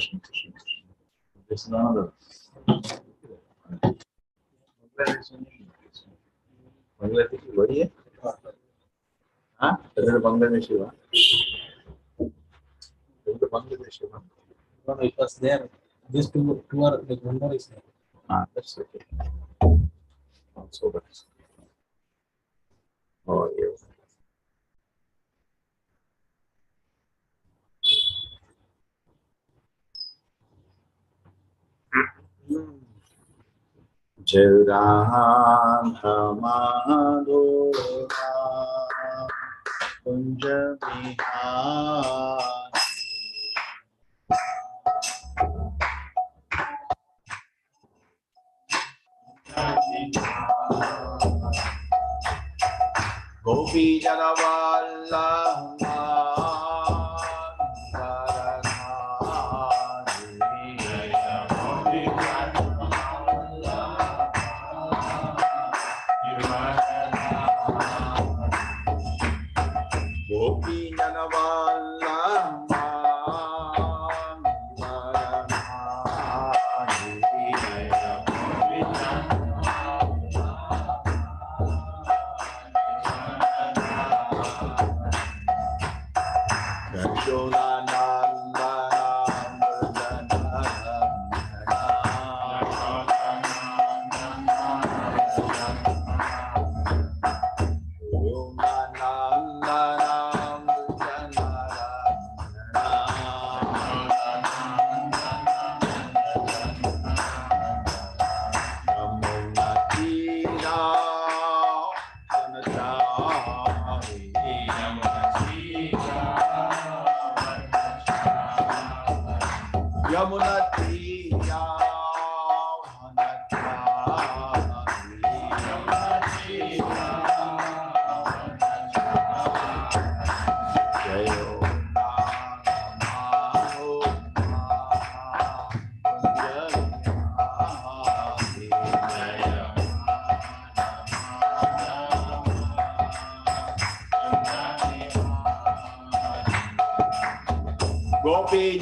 Krishna, Krishna, Krishna. This is another. Bangladeshi की बड़ी है? हाँ? इधर Bangladeshi हुआ? इधर Bangladeshi हुआ? No, it was there. These two are like one more is there. Ah, that's okay. Also, that's. Oh, yeah. Jayurana Madhura Kunja Bihari Gopi Janavallabha Gopi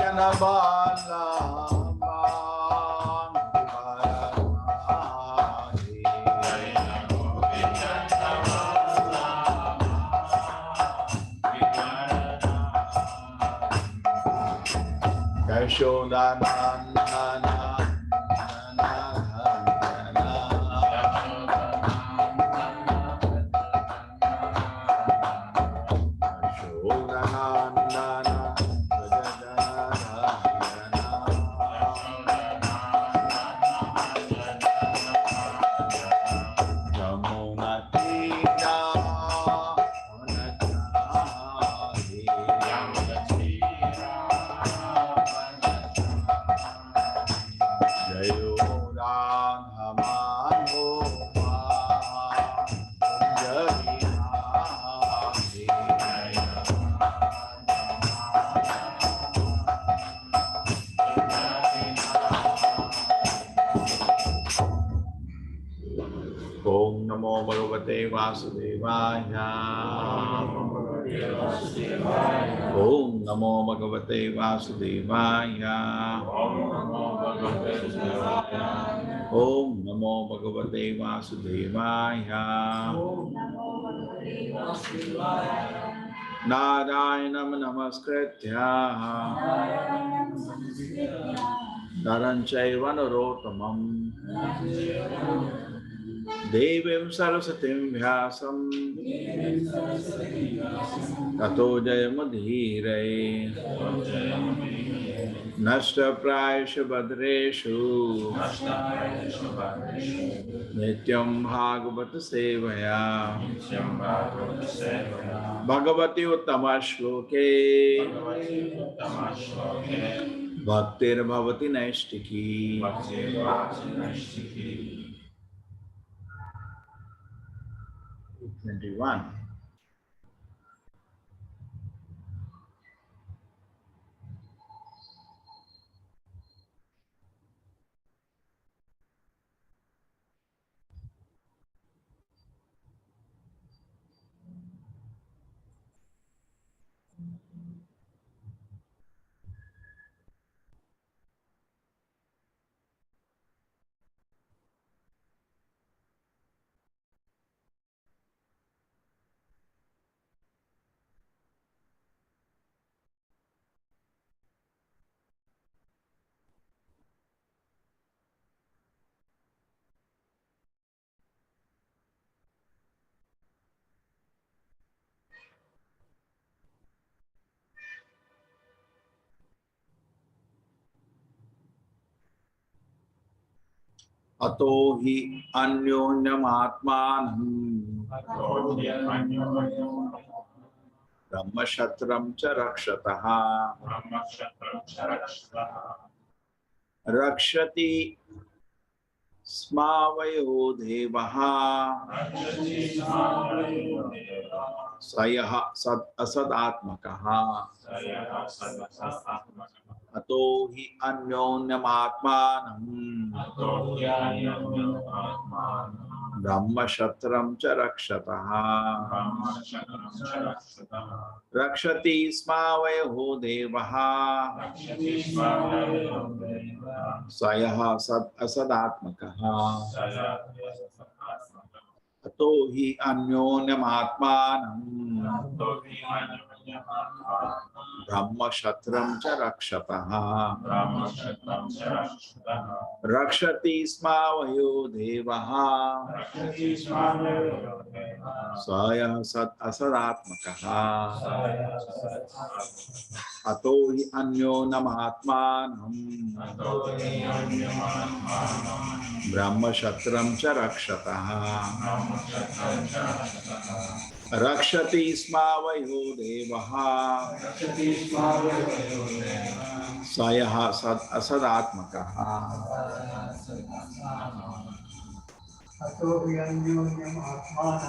Vasudevaya Om Namo Bhagavate Vasudevaya Om Namo Bhagavate Vasudevaya Narayanam Namaskritya Naram Chaiva Narottamam Devim Saraswatim Vyasam Tato Jayamadhire Nashta Prayasha Badreshu Nityam Bhagavata Sevaya Bhagavati Uttama Shloke Bhaktir Bhavati Naistiki 21. अतो हि अन्योन्यमात्मानं ब्रह्मक्षत्रं च रक्षतः रक्षति स्मावयो देवः सयः सद असदात्मकः अतो हि अन्योन्यमात्मानं ब्रह्मक्षत्रं च रक्षतः रक्षति स्मावयो देवः सयः सद असदात्मकः अतो हि अन्योन्यमात्मानं ब्रह्मक्षत्रं च रक्षतः रक्षति स्मावयो देवः सयः सद असदात्मकः अतो हि अन्योन्यमात्मानं ब्रह्मक्षत्रं च रक्षतः रक्षति स्मावयो देवः सयः सद असदात्मकः अतो हि अन्योन्यमात्मानं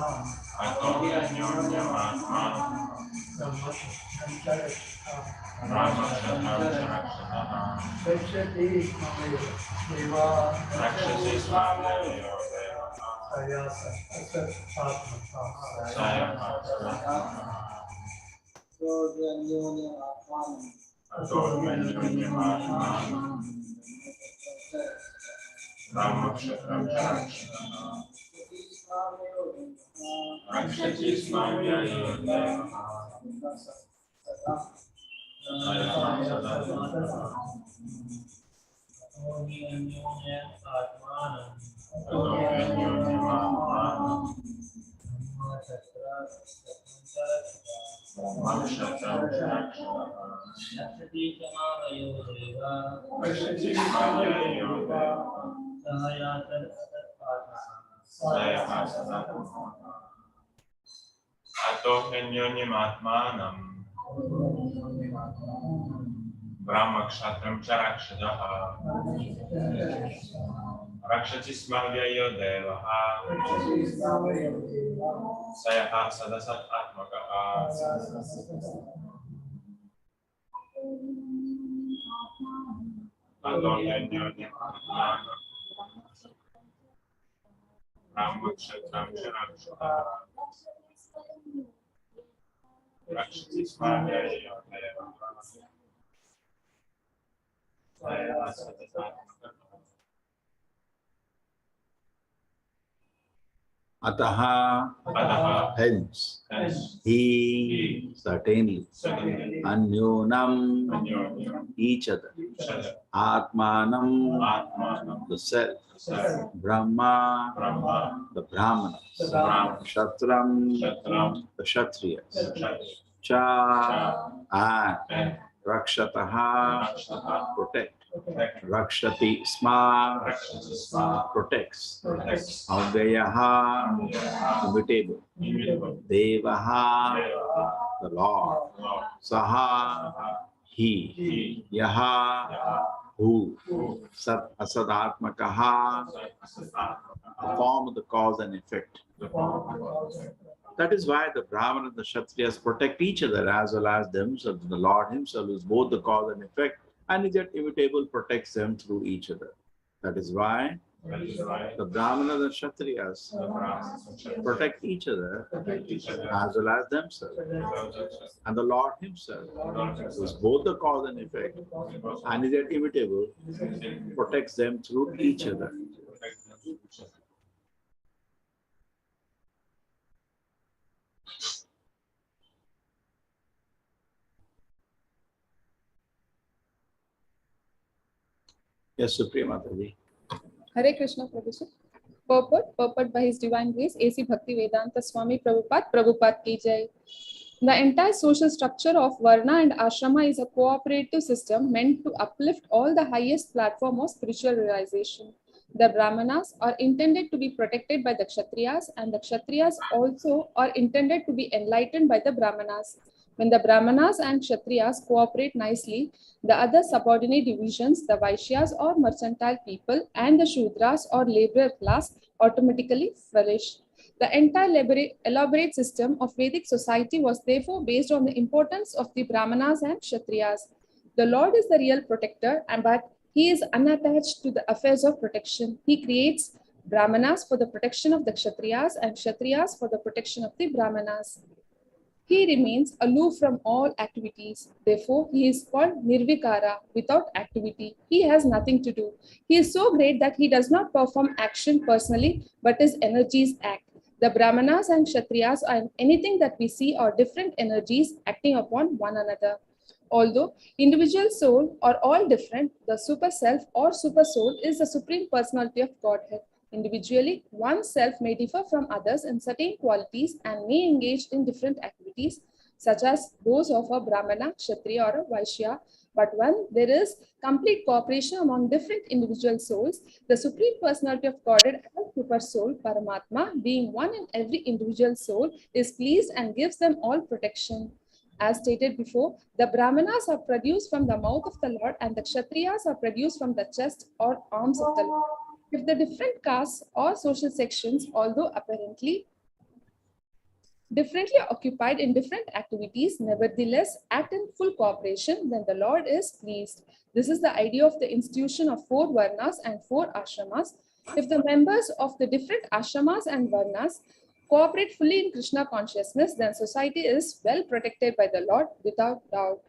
ब्रह्मक्षत्रं च रक्षति स्मावयो देवः सयः अन्योन्यमात्मानं ब्रह्मक्षत्रं च रक्षतः रक्षति स्मावयो देवः सयः सदसदात्मकः अतो हि अन्योन्यमात्मानं ब्रह्मक्षत्रं च रक्षतः रक्षति स्मावयो देवः सयः सदसदात्मकः अतः hence he certainly अन्योनम each other atmanam the self brahma the brahmanas kshatram the kshatriyas cha and rakshataha protect rakshati sma protects avyayaha immutable devaha the Lord saha he yaha who sat asadatmakaha the form of the cause and effect. That is why the Brahmana and the Kshatriyas protect each other as well as themselves. The Lord himself is both the cause and effect, and is yet immutable, protects them through each other. That is why the Brahmana and the Kshatriyas protect each other as well as themselves. And the Lord himself, who is both the cause and effect, and is yet immutable, protects them through each other. Yes, Supreme Mataji. Hare Krishna, Professor. Purport by His Divine Grace, A.C. Bhakti Vedanta Swami Prabhupada ki jai. The entire social structure of Varna and Ashrama is a cooperative system meant to uplift all the highest platform of spiritual realization. The Brahmanas are intended to be protected by the Kshatriyas, and the Kshatriyas also are intended to be enlightened by the Brahmanas. When the Brahmanas and Kshatriyas cooperate nicely, the other subordinate divisions, the Vaishyas or mercantile people, and the Shudras or laborer class automatically flourish. The entire elaborate system of Vedic society was therefore based on the importance of the Brahmanas and Kshatriyas. The Lord is the real protector, but he is unattached to the affairs of protection. He creates Brahmanas for the protection of the Kshatriyas and Kshatriyas for the protection of the Brahmanas. He remains aloof from all activities. Therefore, he is called Nirvikara, without activity. He has nothing to do. He is so great that he does not perform action personally, but his energies act. The Brahmanas and Kshatriyas are anything that we see are different energies acting upon one another. Although individual soul are all different, the super self or super soul is the supreme personality of Godhead. Individually, one self may differ from others in certain qualities and may engage in different activities, such as those of a Brahmana, Kshatriya, or a Vaishya. But when there is complete cooperation among different individual souls, the supreme personality of Godhead as super soul, Paramatma, being one in every individual soul, is pleased and gives them all protection. As stated before, the Brahmanas are produced from the mouth of the Lord and the Kshatriyas are produced from the chest or arms of the Lord. If the different castes or social sections, although apparently differently occupied in different activities, nevertheless act in full cooperation, then the Lord is pleased. This is the idea of the institution of 4 Varnas and 4 Ashramas. If the members of the different Ashramas and Varnas cooperate fully in Krishna consciousness, then society is well protected by the Lord without doubt.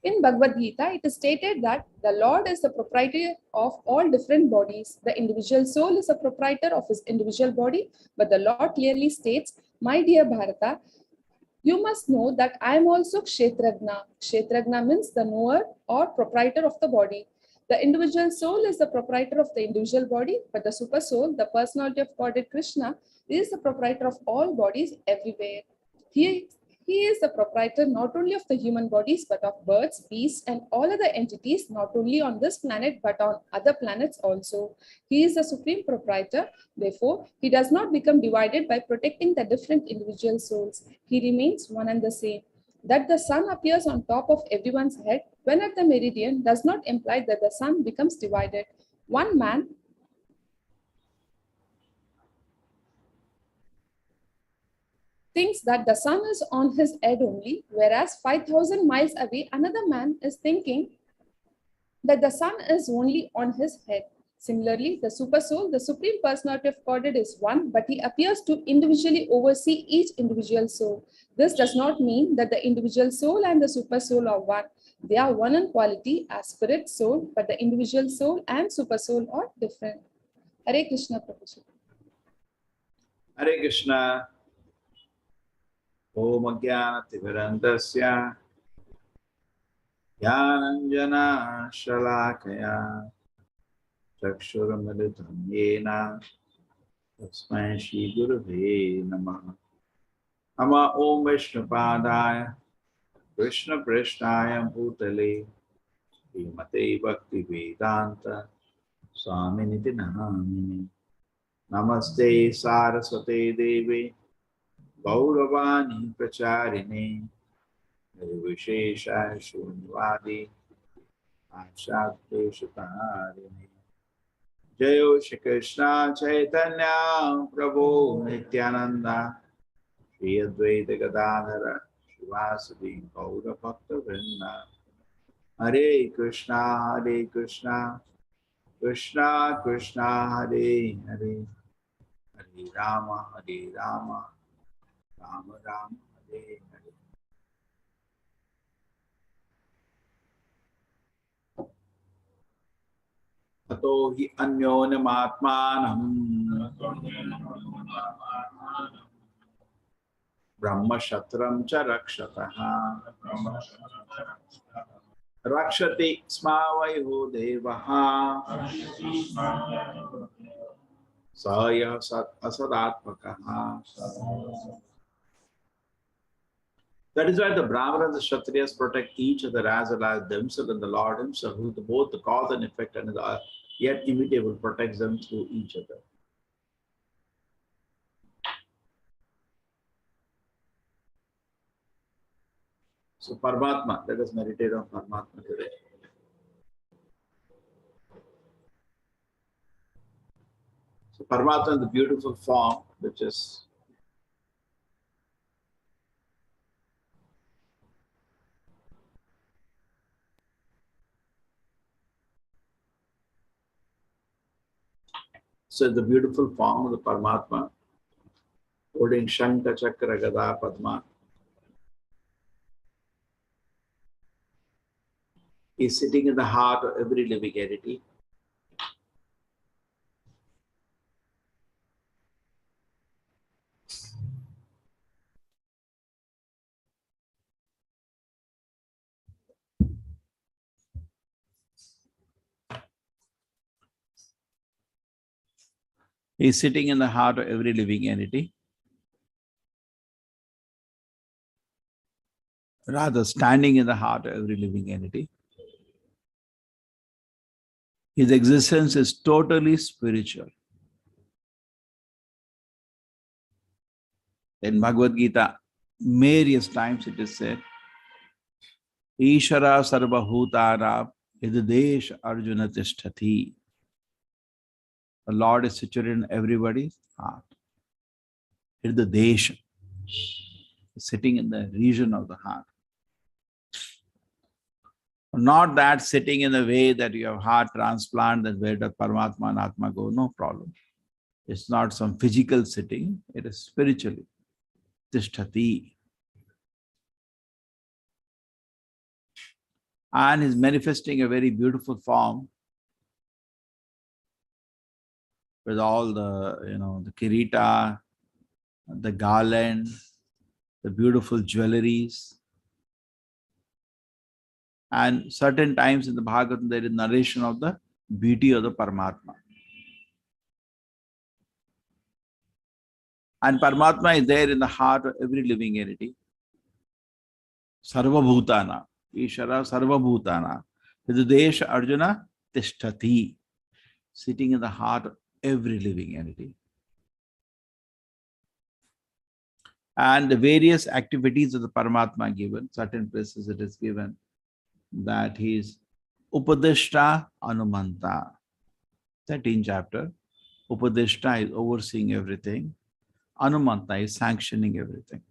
In Bhagavad Gita, it is stated that the Lord is the proprietor of all different bodies. The individual soul is a proprietor of his individual body, but the Lord clearly states, "My dear Bharata, you must know that I am also Kshetragna." Kshetragna means the knower or proprietor of the body. The individual soul is the proprietor of the individual body, but the super soul, the personality of Godhead Krishna, is the proprietor of all bodies everywhere. He is the proprietor not only of the human bodies, but of birds, beasts, and all other entities, not only on this planet, but on other planets also. He is the supreme proprietor. Therefore, he does not become divided by protecting the different individual souls. He remains one and the same. That the sun appears on top of everyone's head when at the meridian does not imply that the sun becomes divided. One man thinks that the sun is on his head only, whereas 5,000 miles away, another man is thinking that the sun is only on his head. Similarly, the super soul, the supreme personality of Godhead, is one, but he appears to individually oversee each individual soul. This does not mean that the individual soul and the super soul are one. They are one in quality as spirit soul, but the individual soul and super soul are different. Hare Krishna, Prabhuji. Hare Krishna. Om Ajnanatimirandasya Jnananjana Shalakaya Chakshurumilitam Yena Tasmai Shri Gurave Namaha. Nama Om Vishnupadaya Krishna Prishnaya Bhutale Srimate Bhakti Vedanta Swaminiti Namini. Namaste Saraswate Devi Gauravani Pracharini Nirvishesha Shunyavadi Ashakti Shatarini. Jayo Shri Krishna Chaitanya Prabhu Nityananda Shri Advaita Gadadhara Shivasadi Gaura Bhakta Vrinda. Hare Krishna Krishna Krishna Hare Hare Hare Rama Rama Rama Hare Hare. Ato hi anyonam atmanam Brahma Shatram cha rakshataha Rakshati sma vaiho devaha Saya sat asadatmakaha. That is why the Brahmanas and the Kshatriyas protect each other as well as themselves and the Lord himself, who is both the cause and effect and the yet immutable, protects them through each other. So Paramatma, let us meditate on Paramatma today. So Paramatma is the beautiful form which is the beautiful form of the Paramatma, holding Shankha, Chakra, Gada, Padma, is sitting in the heart of every living entity. He is sitting in the heart of every living entity. Rather, standing in the heart of every living entity. His existence is totally spiritual. In Bhagavad Gita, various times it is said, Ishara sarva bhutara hidesh arjuna tishtati. The Lord is situated in everybody's heart. Hidesh, sitting in the region of the heart. Not that sitting in the way that you have heart transplant, that where does Paramatma and Atma go? No problem. It's not some physical sitting, it is spiritually. Tishtati. And is manifesting a very beautiful form with all the, the kirita, the garland, the beautiful jewelries. And certain times in the Bhagavatam, there is narration of the beauty of the Paramatma. And Paramatma is there in the heart of every living entity. Sarva Bhutana. Ishara Sarva Bhutana. Hidesh Arjuna Tishtati. Sitting in the heart of every living entity. And the various activities of the Paramatma given, certain places it is given that he is Upadishta Anumanta. 13th chapter. Upadishta is overseeing everything. Anumanta is sanctioning everything.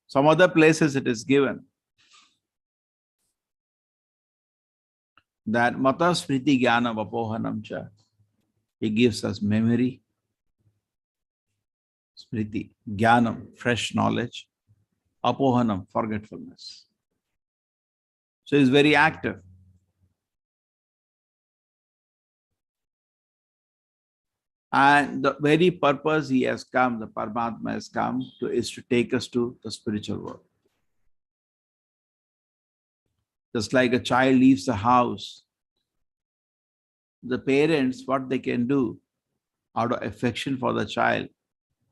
Some other places it is given that Mata Smriti Jnana Vapohanam Cha. He gives us memory, Smriti, Jnanam, fresh knowledge, Apohanam, forgetfulness. So he is very active. And the very purpose he has come, the Paramatma has come, is to take us to the spiritual world. Just like a child leaves the house, the parents, what they can do, out of affection for the child,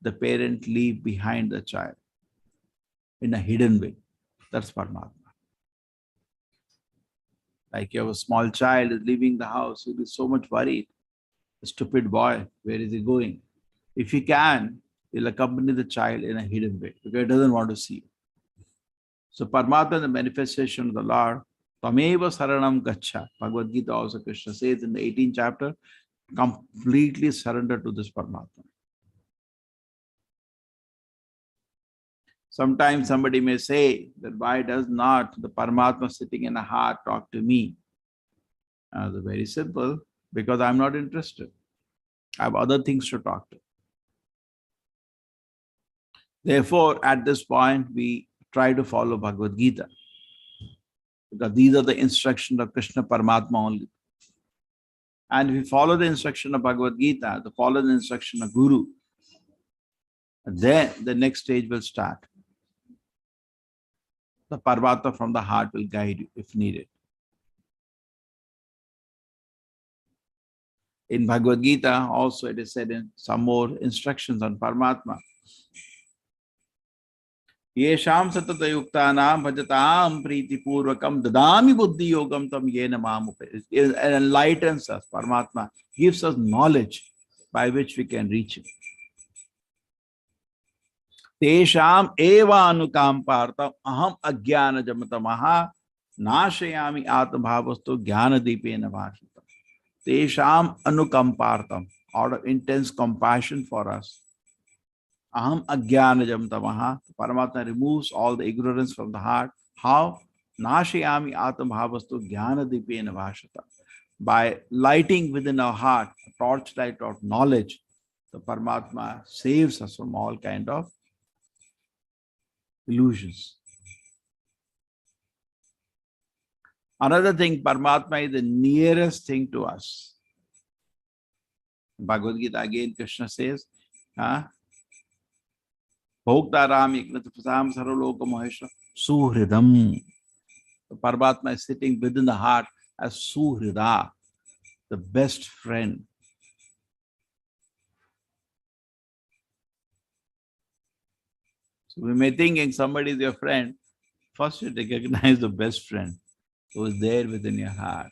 the parent leave behind the child in a hidden way. That's Paramatma. Like you have a small child is leaving the house, you'll be so much worried. A stupid boy, where is he going? If you can, you'll accompany the child in a hidden way because he doesn't want to see you. So Paramatma, the manifestation of the Lord, Tameva Saranam Gacha. Bhagavad Gita also Krishna says in the 18th chapter, completely surrender to this Paramatma. Sometimes somebody may say that why does not the Paramatma sitting in a heart talk to me? Very simple, because I'm not interested. I have other things to talk to. Therefore, at this point, we try to follow Bhagavad Gita, because these are the instructions of Krishna Paramatma only. And if we follow the instruction of Bhagavad Gita, follow the instruction of Guru, then the next stage will start. The Paramatma from the heart will guide you if needed. In Bhagavad Gita, also it is said in some more instructions on Paramatma, Yesham satata yuktanam bhajatam priti purvakam dadami buddhi yogam tam yena maam upe. It enlightens us. Paramatma gives us knowledge by which we can reach it. Tesham eva anukampartam aham ajnana jamatamaha nashayami atmabhavastu jnana deepena bhashita. Tesham anukampartam, out of intense compassion for us. Aham ajnanajam tamaha. Paramatma removes all the ignorance from the heart. How? Nashayami atmabhavastu jnana deepena bhashita. By lighting within our heart a torchlight of knowledge, the Paramatma saves us from all kind of illusions. Another thing, Paramatma is the nearest thing to us. Bhagavad Gita again, Krishna says, Bhoktaram Iknatapasam Sarvaloka Maheshwara Suhridam. The Paramatma is sitting within the heart as Suhrida, the best friend. So we may think somebody is your friend, first you recognize the best friend who is there within your heart.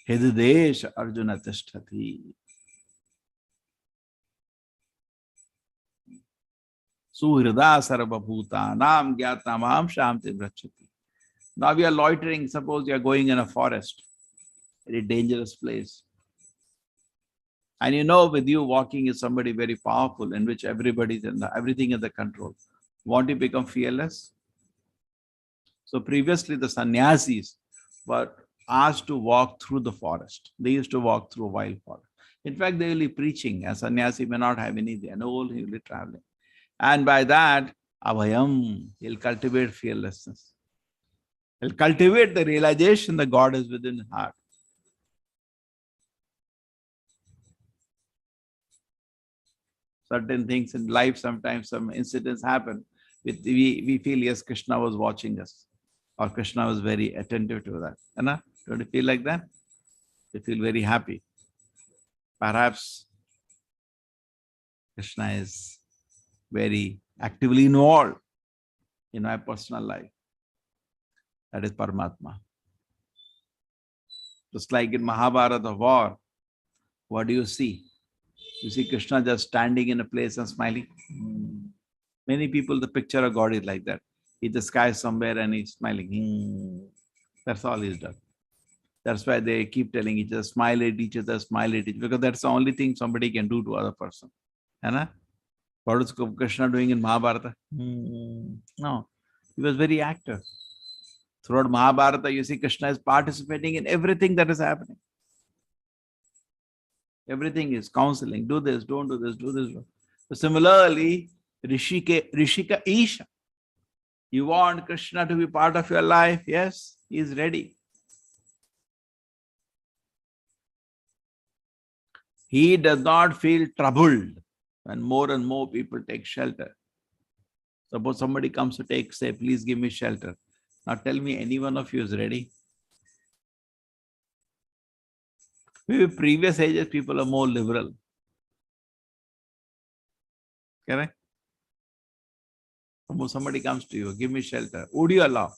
Hidadesh Arjuna Tishtati. Suhrida Sarvabhuta Nam Gyatnamam Shamti Vrachati. Now we are loitering. Suppose you are going in a forest, very dangerous place. And you know with you walking is somebody very powerful in which everybody's everything is the control. Want to become fearless? So previously the sannyasis were asked to walk through the forest. They used to walk through a wild forest. In fact, they will be preaching. A sannyasi may not have anything, and all he will be traveling. And by that, abhayam, he'll cultivate fearlessness. He'll cultivate the realization that God is within his heart. Certain things in life, sometimes some incidents happen. We feel, yes, Krishna was watching us. Or Krishna was very attentive to that. Anna, don't you feel like that? You feel very happy. Perhaps Krishna is very actively involved in my personal life. That is Paramatma. Just like in Mahabharata war, what do you see? You see Krishna just standing in a place and smiling. Many people, the picture of God is like that. He's in the sky somewhere and he's smiling. That's all he's done. That's why they keep telling each other, smile at each other, smile at each other, because that's the only thing somebody can do to other person. What was Krishna doing in Mahabharata? No, he was very active. Throughout Mahabharata, you see Krishna is participating in everything that is happening. Everything is counseling, do this, don't do this, do this. So similarly, Rishika Isha. You want Krishna to be part of your life? Yes, he is ready. He does not feel troubled when more and more people take shelter. Suppose somebody comes to say, please give me shelter. Now tell me, any one of you is ready? Maybe previous ages, people are more liberal. Correct? Suppose somebody comes to you, give me shelter. Would you allow?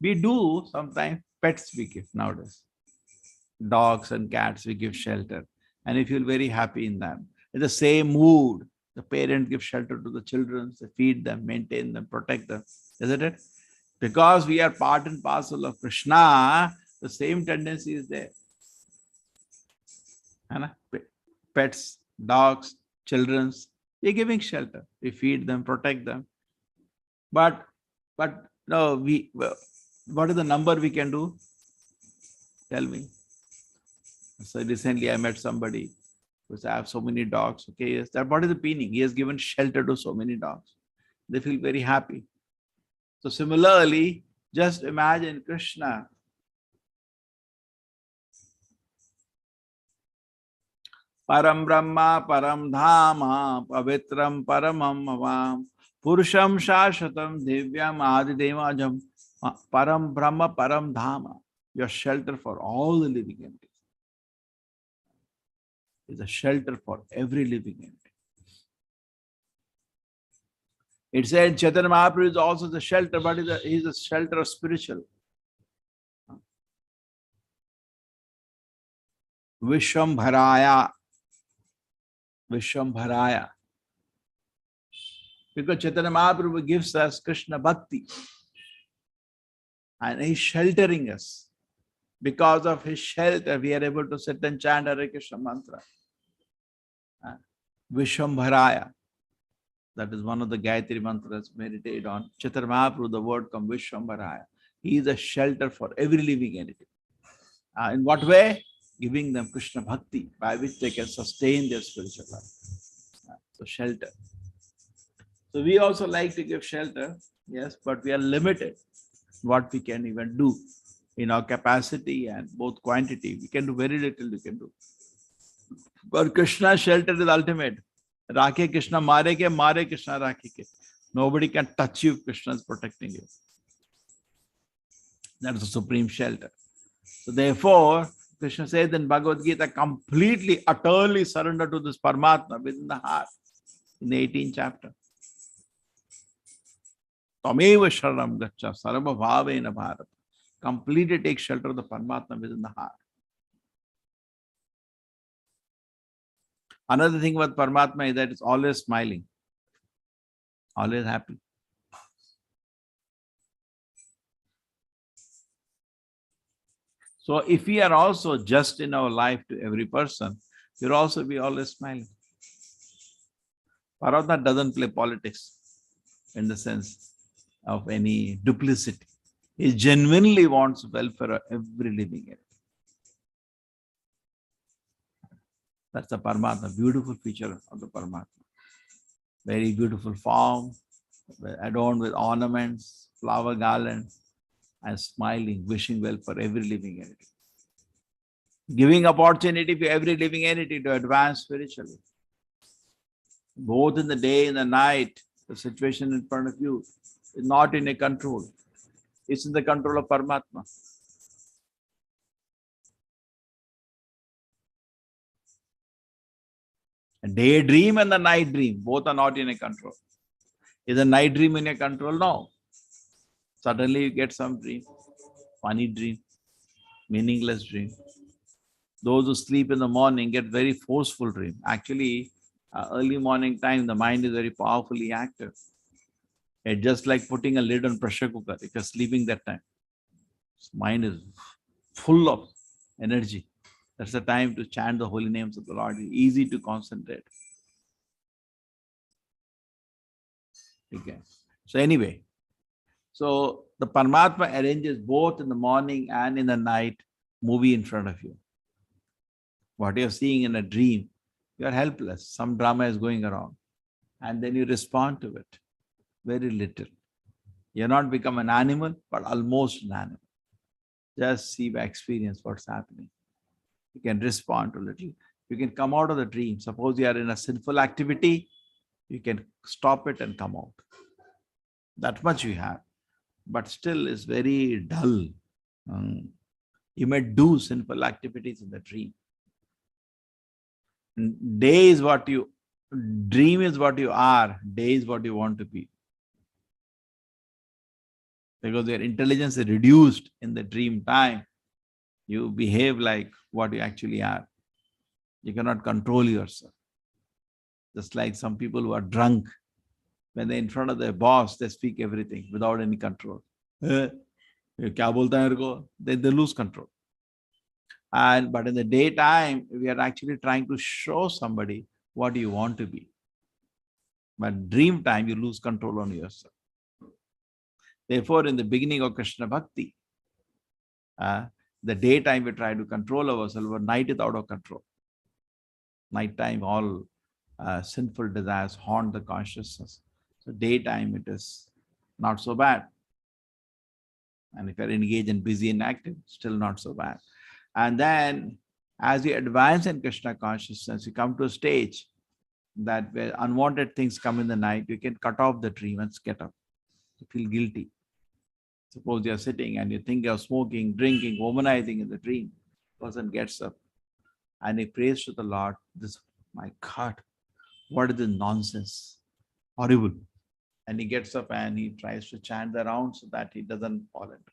We do sometimes, pets we give nowadays. Dogs and cats, we give shelter. And we feel very happy in them. In the same mood, the parent gives shelter to the children, they feed them, maintain them, protect them. Isn't it? Because we are part and parcel of Krishna, the same tendency is there. Pets, dogs, children, we're giving shelter. We feed them, protect them. But no, what is the number we can do? Tell me. So recently I met somebody who said, I have so many dogs. Okay, yes. What is the meaning? He has given shelter to so many dogs. They feel very happy. So similarly, just imagine Krishna. Param Brahma, Param Dhama, Pavitram Paramam Avam, Purusham Shashvatam Divyam Adidevajam, Param Brahma, Param Dhama. Your shelter for all the living entities. Is a shelter for every living entity. It said Chaitanya Mahaprabhu is also the shelter, but he's a shelter of spiritual. Vishwambharaya. Vishwambharaya. Because Chaitanya Mahaprabhu gives us Krishna Bhakti. And he's sheltering us. Because of his shelter, we are able to sit and chant Hare Krishna mantra. Vishwambharaya. That is one of the Gayatri mantras meditate on. Chaitanya Mahaprabhu, the word comes Vishwambharaya. He is a shelter for every living entity. In what way? Giving them Krishna Bhakti, by which they can sustain their spiritual life. So shelter. So we also like to give shelter, yes, but we are limited what we can even do in our capacity and both quantity. We can do very little, we can do. But Krishna's shelter is ultimate. Rakhe Krishna mare Krishna rakhe ke. Nobody can touch you if Krishna is protecting you. That is the supreme shelter. So therefore, Krishna says in Bhagavad Gita, completely, utterly surrender to this Paramatma within the heart. In the 18th chapter. Tameva sharanam gaccha sarva bhavena bharata. Completely take shelter of the Paramatma within the heart. Another thing about Paramatma is that it's always smiling, always happy. So if we are also just in our life to every person, we'll also be always smiling. Paramatma doesn't play politics in the sense of any duplicity. He genuinely wants welfare of every living entity. That's the Paramatma, beautiful feature of the Paramatma. Very beautiful form, adorned with ornaments, flower garlands, and smiling, wishing well for every living entity. Giving opportunity for every living entity to advance spiritually. Both in the day and the night, the situation in front of you is not in a control. It's in the control of Paramatma. A daydream and the night dream, both are not in a control. Is a night dream in a control? No. Suddenly you get some dream, funny dream, meaningless dream. Those who sleep in the morning get very forceful dream. Actually, early morning time, the mind is very powerfully active. It's just like putting a lid on pressure cooker if you're sleeping that time. Mind is full of energy. That's the time to chant the holy names of the Lord. It's easy to concentrate. Okay. So anyway, so the Paramatma arranges both in the morning and in the night movie in front of you. What you're seeing in a dream, you're helpless. Some drama is going around. And then you respond to it. Very little. You're not become an animal, but almost an animal. Just see by experience what's happening. You can respond to little. You can come out of the dream. Suppose you are in a sinful activity, you can stop it and come out. That much you have. But still is very dull. You may do sinful activities in the dream. Day is what you, dream is what you are, day is what you want to be. Because your intelligence is reduced in the dream time, you behave like what you actually are. You cannot control yourself. Just like some people who are drunk, when they're in front of their boss, they speak everything without any control. They lose control. But in the daytime, we are actually trying to show somebody what you want to be. But dream time, you lose control on yourself. Therefore, in the beginning of Krishna Bhakti, the daytime we try to control ourselves, but night is out of control. Nighttime, all sinful desires haunt the consciousness. So daytime, it is not so bad. And if you're engaged and busy and active, still not so bad. And then, as you advance in Krishna consciousness, you come to a stage that where unwanted things come in the night, you can cut off the dream and get up. You feel guilty. Suppose you're sitting and you think you're smoking, drinking, womanizing in the dream. Person gets up and he prays to the Lord, this, my God, what is this nonsense? Horrible. And he gets up and he tries to chant the round so that he doesn't fall into.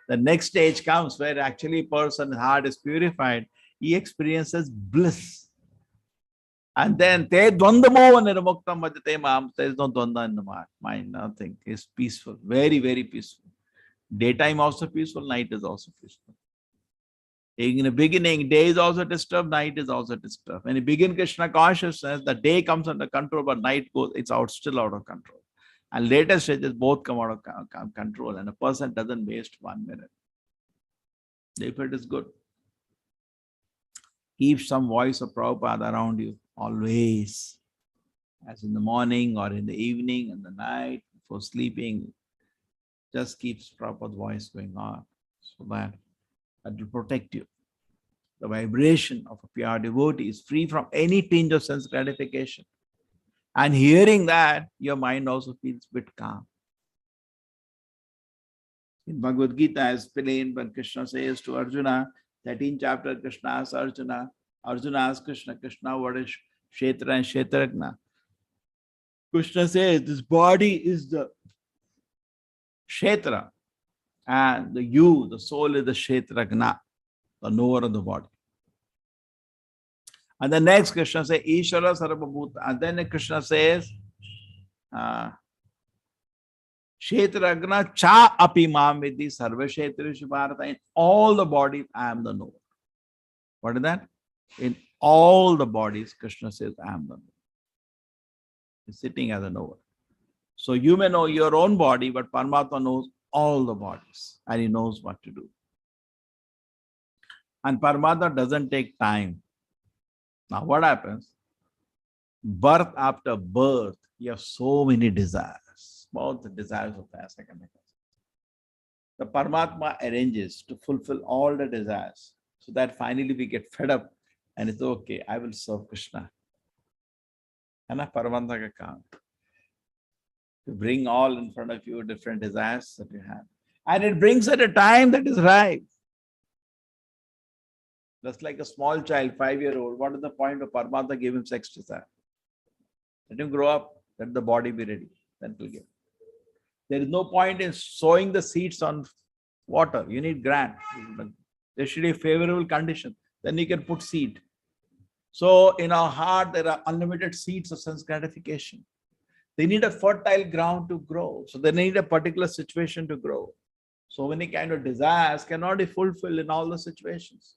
The next stage comes where actually person's heart is purified. He experiences bliss. And then there is no dvanda in the mind, nothing. It's peaceful, very, very peaceful. Daytime also peaceful, night is also peaceful. In the beginning, day is also disturbed, night is also disturbed. When you begin Krishna consciousness, the day comes under control, but night goes, it's still out of control. And later stages both come out of control, and a person doesn't waste 1 minute. If it is good, keep some voice of Prabhupada around you, always. As in the morning or in the evening and the night, before sleeping, just keeps Prabhupada's voice going on, so that will protect you. The vibration of a pure devotee is free from any tinge of sense gratification. And hearing that, your mind also feels a bit calm. In Bhagavad Gita, as explained when Krishna says to Arjuna, 13th chapter, Krishna asks Arjuna, Arjuna asks Krishna, Krishna, what is Kshetra and Kshetragna? Krishna says, this body is the Kshetra, and the soul is the Kshetragna, the knower of the body. And the next Krishna says, Ishvara Sarvabhuta. And then Krishna says, Kshetragna cha api mam vidhi sarva kshetreshu bharata. In all the bodies, I am the knower. What is that? In all the bodies, Krishna says, I am the knower. He's sitting as a knower. So you may know your own body, but Paramatma knows all the bodies and he knows what to do. And Paramatma doesn't take time. Now what happens? Birth after birth, you have so many desires, both the desires of the second and the Paramatma arranges to fulfill all the desires so that finally we get fed up and it's okay, I will serve Krishna. And Paramatma ka kaam. To bring all in front of you different desires that you have. And it brings at a time that is right. Just like a small child, 5-year-old, what is the point of Paramatma give him sex desire? Let him grow up, let the body be ready, then he'll give. There is no point in sowing the seeds on water. You need ground. There should be a favorable condition. Then you can put seed. So in our heart, there are unlimited seeds of sense gratification. They need a fertile ground to grow. So they need a particular situation to grow. So many kind of desires cannot be fulfilled in all the situations.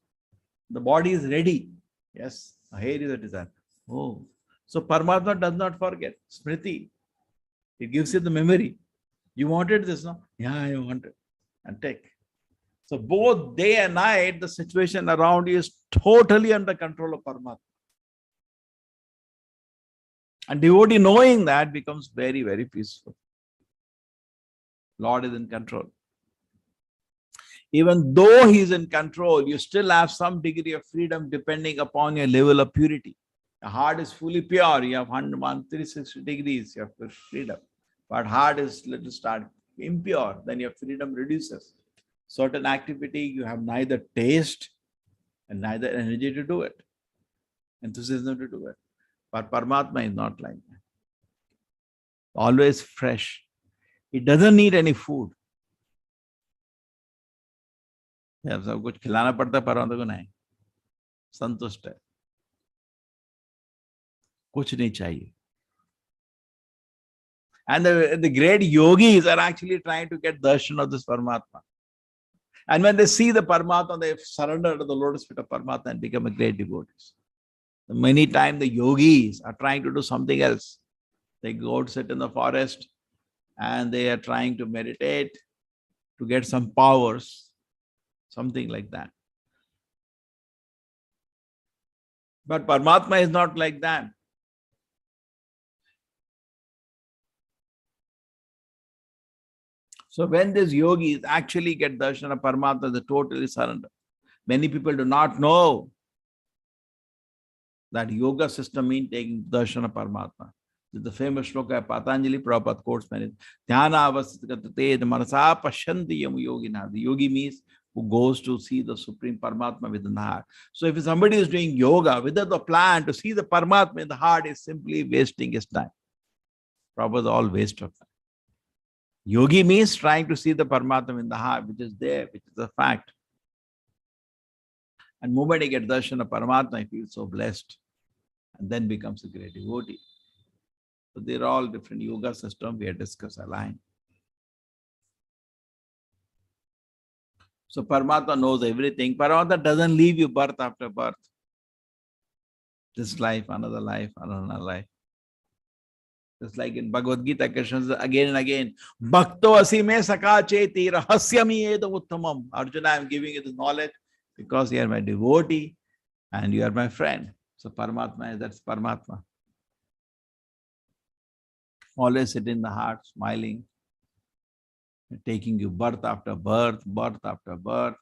The body is ready. Yes, here is a desire. Oh, so Paramatma does not forget. Smriti. It gives you the memory. You wanted this, no? Yeah, I want it. And take. So both day and night, the situation around you is totally under control of Paramatma. And devotee knowing that becomes very, very peaceful. Lord is in control. Even though he is in control, you still have some degree of freedom depending upon your level of purity. The heart is fully pure. You have 160 degrees, you have freedom. But heart is little start impure, then your freedom reduces. Certain activity, you have neither taste and neither energy to do it, enthusiasm to do it. But Paramatma is not like that. Always fresh. It doesn't need any food. सब कुछ खिलाना पड़ता है परमात्मा को नहीं, संतुष्ट है, कुछ नहीं चाहिए. And the great yogis are actually trying to get darshan of this Paramatma. And when they see the Paramatma, they surrender to the lotus feet of Paramatma and become a great devotees. Many times the yogis are trying to do something else. They go to sit in the forest and they are trying to meditate to get some powers. Something like that. But Paramatma is not like that. So when these yogis actually get darshan of Paramatma, they totally surrender. Many people do not know that yoga system means taking darshan of Paramatma. The famous shloka of Patanjali Prabhupada quotes many. Dhyana avasthate manasa pashyanti yam yogina. The yogi means who goes to see the Supreme Paramatma within the heart. So if somebody is doing yoga without the plan to see the Paramatma in the heart, is simply wasting his time. Prabhupada, all waste of time. Yogi means trying to see the Paramatma in the heart, which is there, which is a fact. And the moment he gets darshan of Paramatma, he feels so blessed and then becomes a great devotee. So they're all different yoga systems we have discussed aligned. So Paramatma knows everything. Paramatma doesn't leave you birth after birth. This life, another life, another life. Just like in Bhagavad Gita, Krishna says again and again, Bhakto asime saka cheti rahasyami edo uttamam. Arjuna, I am giving you this knowledge because you are my devotee and you are my friend. So Paramatma, that's Paramatma. Always sit in the heart, smiling, taking you birth after birth,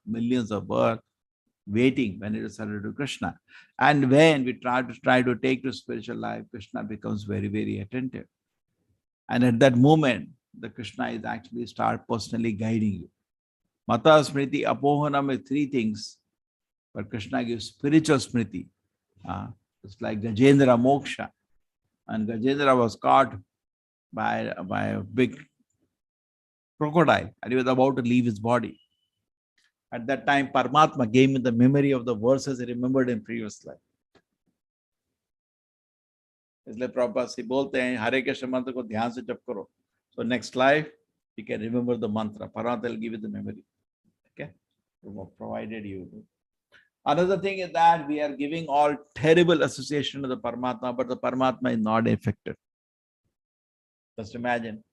millions of births, waiting when it is surrendered to Krishna. And when we try to take to spiritual life, Krishna becomes very, very attentive. And at that moment, the Krishna is actually start personally guiding you. Mata Smriti Apohanam is three things, but Krishna gives spiritual Smriti. It's like Gajendra Moksha. And Gajendra was caught by a big crocodile and he was about to leave his body. At that time, Paramatma gave him the memory of the verses he remembered in previous life. इसलिए प्रभुपाद से बोलते हैं हरे कृष्ण मंत्र को ध्यान से जप करो. So next life, you can remember the mantra. Paramatma will give you the memory. Okay? Provided you do. Another thing is that we are giving all terrible association to the Paramatma, but the Paramatma is not affected. Just imagine,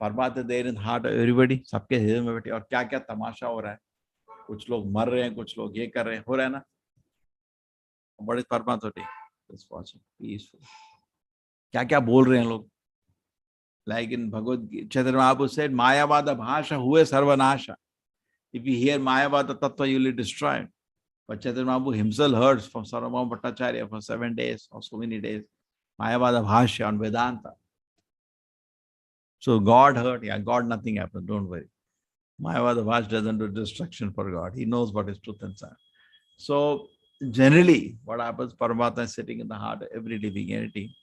Paramatma is there in the heart of everybody. सबके हृदय में बैठे और क्या-क्या तमाशा हो रहा है. कुछ लोग मर रहे हैं, कुछ लोग ये कर रहे हैं, हो रहा है ना? What is Paramatma doing? Just watching, peaceful. क्या-क्या बोल रहे हैं लोग? Like in Bhagavad Gita, Chaitanya Mahaprabhu said, Mayavada bhasha huve sarvanasha. If you hear Mayavada tattva, you will be destroyed. But Chaitanya Mahaprabhu himself heard from Sarvabhauma Bhattacharya for 7 days or so many days, Mayavada bhashya on Vedanta. So God heard, yeah, God nothing happened, don't worry. Mayavada bhashya doesn't do destruction for God. He knows what is truth and science. So generally, what happens, Paramatma is sitting in the heart of every living entity.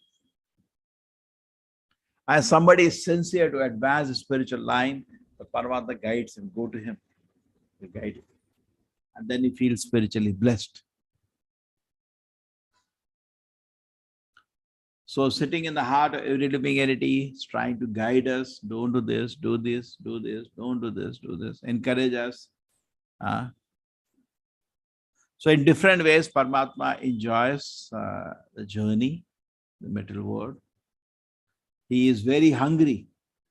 As somebody is sincere to advance the spiritual line, the Paramatma guides him, go to him, he guides him. And then he feels spiritually blessed. So sitting in the heart of every living entity is trying to guide us, don't do this, do this, do this, don't do this, do this, encourage us. So in different ways, Paramatma enjoys the journey, the material world. He is very hungry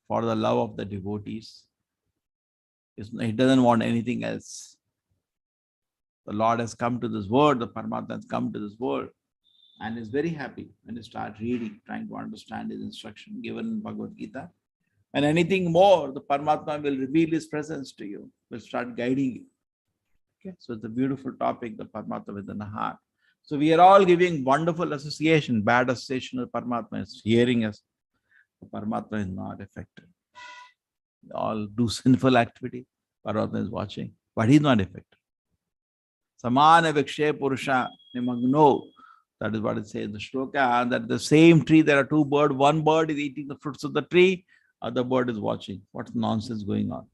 for the love of the devotees. He doesn't want anything else. The Lord has come to this world, the Paramatma has come to this world, and is very happy when you start reading, trying to understand his instruction given in Bhagavad Gita. And anything more, the Paramatma will reveal his presence to you, will start guiding you. Okay? So it's a beautiful topic, the Paramatma within the heart. So we are all giving wonderful association, bad association of Paramatma is hearing us. The Paramatma is not affected. We all do sinful activity, Paramatma is watching, but he is not affected. Samana vikshe purusha nimagno. That is what it says in the shloka, that the same tree, there are two birds. One bird is eating the fruits of the tree, other bird is watching. What's nonsense going on?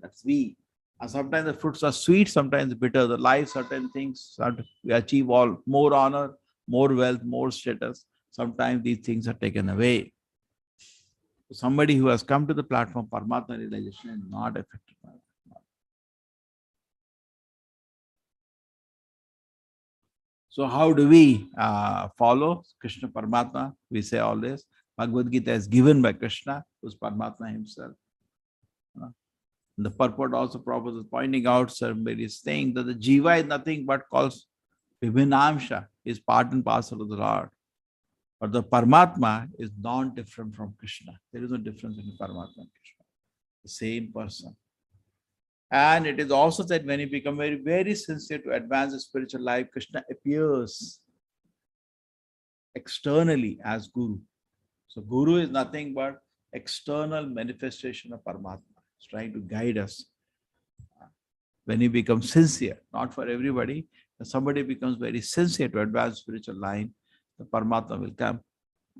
That's we. And sometimes the fruits are sweet, sometimes bitter. The life, certain things, we achieve all more honor, more wealth, more status. Sometimes these things are taken away. Somebody who has come to the platform, Paramatma realization, is not affected by it. So how do we follow Krishna Paramatma? We say always, Bhagavad Gita is given by Krishna, who is Paramatma himself. The purport also Prabhupada is pointing out, somebody is saying that the Jiva is nothing but calls Vibhinamsha, is part and parcel of the Lord. But the Paramatma is non-different from Krishna. There is no difference between Paramatma and Krishna. The same person. And it is also said when you become very, very sincere to advance the spiritual life, Krishna appears externally as Guru. So Guru is nothing but external manifestation of Paramatma. It's trying to guide us. When you become sincere, not for everybody, when somebody becomes very sincere to advance spiritual line, the Paramatma will come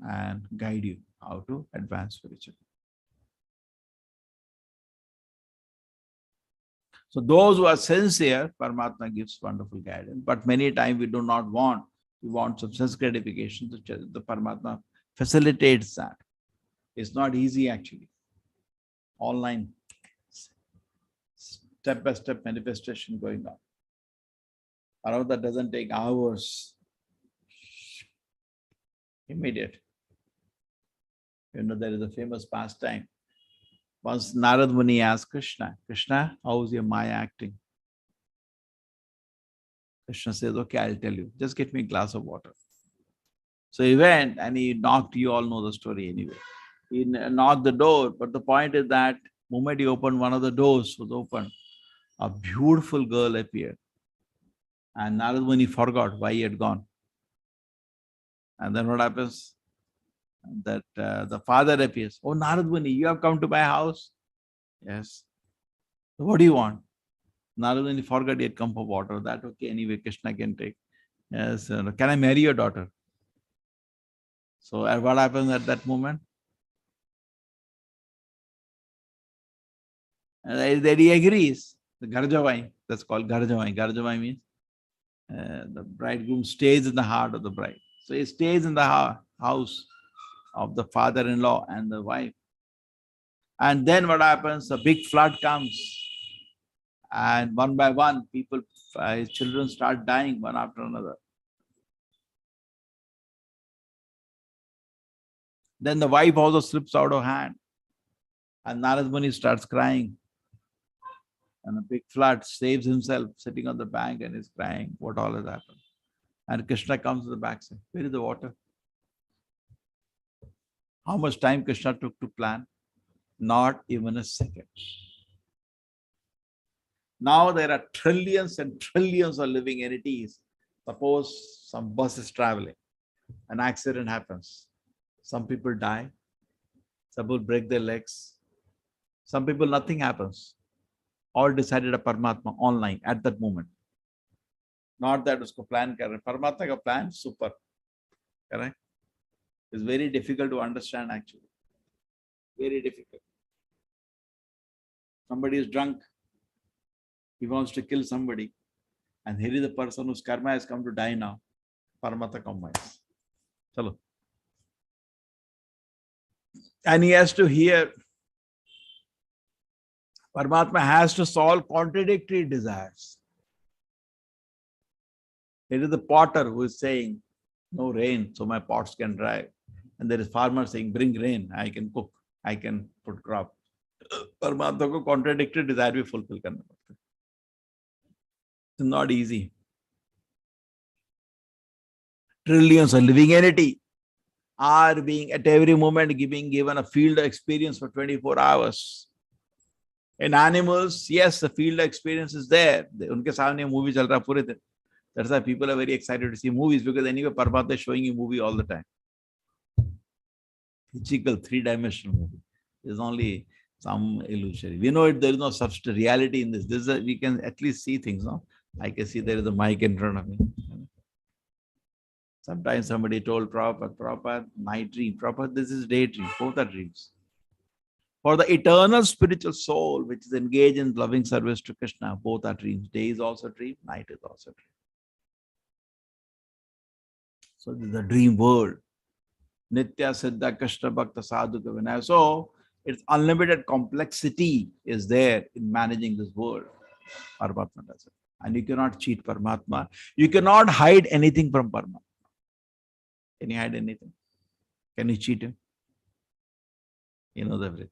and guide you. how to advance spiritually. So those who are sincere, Paramatma gives wonderful guidance. But many times we do not want. We want some sense gratification. The Paramatma facilitates that. It's not easy actually. Online, step-by-step manifestation going on. That doesn't take hours. Immediate. There is a famous pastime. Once Narad Muni asked Krishna, Krishna, how's your Maya acting? Krishna says, okay, I'll tell you. Just get me a glass of water. So he went and he knocked. You all know the story anyway. He knocked the door, but the point is that the moment he opened, one of the doors was open. A beautiful girl appeared. And Narad Muni forgot why he had gone. And then what happens? That the father appears. Oh, Narad Muni, you have come to my house? Yes. So what do you want? Narad Muni forgot he had come for water. That okay, anyway, Krishna can take. Yes. Can I marry your daughter? So what happens at that moment? And then he agrees. The Garjavai, that's called Garjavai. Garjavai means the bridegroom stays in the heart of the bride. So he stays in the house of the father-in-law and the wife. And then what happens? A big flood comes. And one by one, his children start dying one after another. Then the wife also slips out of hand. And Narad Muni starts crying. And a big flood saves himself, sitting on the bank and is crying. What all has happened? And Krishna comes to the back, says, where is the water? How much time Krishna took to plan? Not even a second. Now there are trillions and trillions of living entities. Suppose some bus is traveling, an accident happens. Some people die, some people break their legs, some people nothing happens. All decided a Paramatma online at that moment. Not that usko plan kar rahe. Paramatma ka plan super. Correct? It's very difficult to understand actually. Very difficult. Somebody is drunk. He wants to kill somebody. And here is the person whose karma has come to die now. Paramatma combines. Chalo. And he has to hear. Paramatma has to solve contradictory desires. It is the potter who is saying, no rain, so my pots can dry. And there is farmer saying, bring rain, I can cook, I can put crop. Paramatma ko contradictory desire we fulfill. It's not easy. Trillions of living entity are being at every moment given a field experience for 24 hours. In animals, yes, the field experience is there. Unke saamne movie chal raha pure din. That's why people are very excited to see movies, because anyway, Paramatma is showing you movie all the time. Physical, three-dimensional movie. There's only some illusory. We know there is no such reality in this. We can at least see things, no? I can see there is a mic in front of me. Sometimes somebody told Prabhupada, night dream. Prabhupada, this is daydream. Both are dreams. For the eternal spiritual soul, which is engaged in loving service to Krishna, both are dreams. Day is also a dream, night is also a dream. So this is the dream world. Nitya Siddha Krishna Bhakta Sadhu Vinaya. So its unlimited complexity is there in managing this world. Paramatma does it. And you cannot cheat Paramatma. You cannot hide anything from Paramatma. Can you hide anything? Can you cheat him? He knows everything.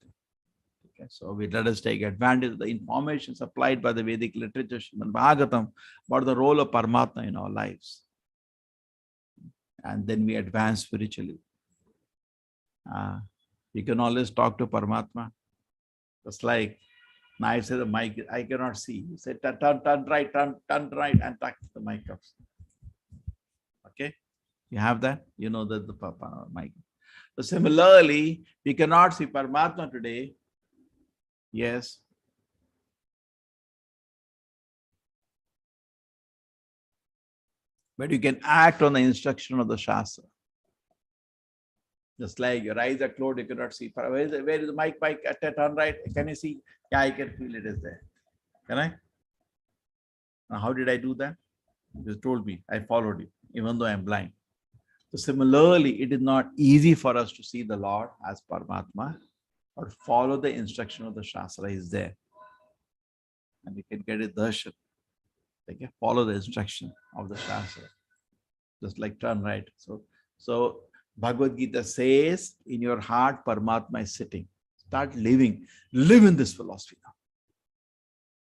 Okay, so let us take advantage of the information supplied by the Vedic literature, Srimad Bhagavatam, about the role of Paramatma in our lives. And then we advance spiritually. You can always talk to Paramatma. Just like now I say the mic, I cannot see. You say turn right, turn right, and touch the mic up. Okay? You have that? You know that the mic. So similarly, we cannot see Paramatma today. Yes. But you can act on the instruction of the Shastra. Just like your eyes are closed, you cannot see. Where is the mic? At turn right. Can you see? Yeah, I can feel it is there. Can I? Now, how did I do that? You just told me. I followed you, even though I'm blind. So similarly, it is not easy for us to see the Lord as Paramatma or follow the instruction of the Shastra is there. And you can get a darshan. Okay? Follow the instruction of the Shastra. Just like turn right. So Bhagavad Gita says, in your heart, Paramatma is sitting. Start living. Live in this philosophy now.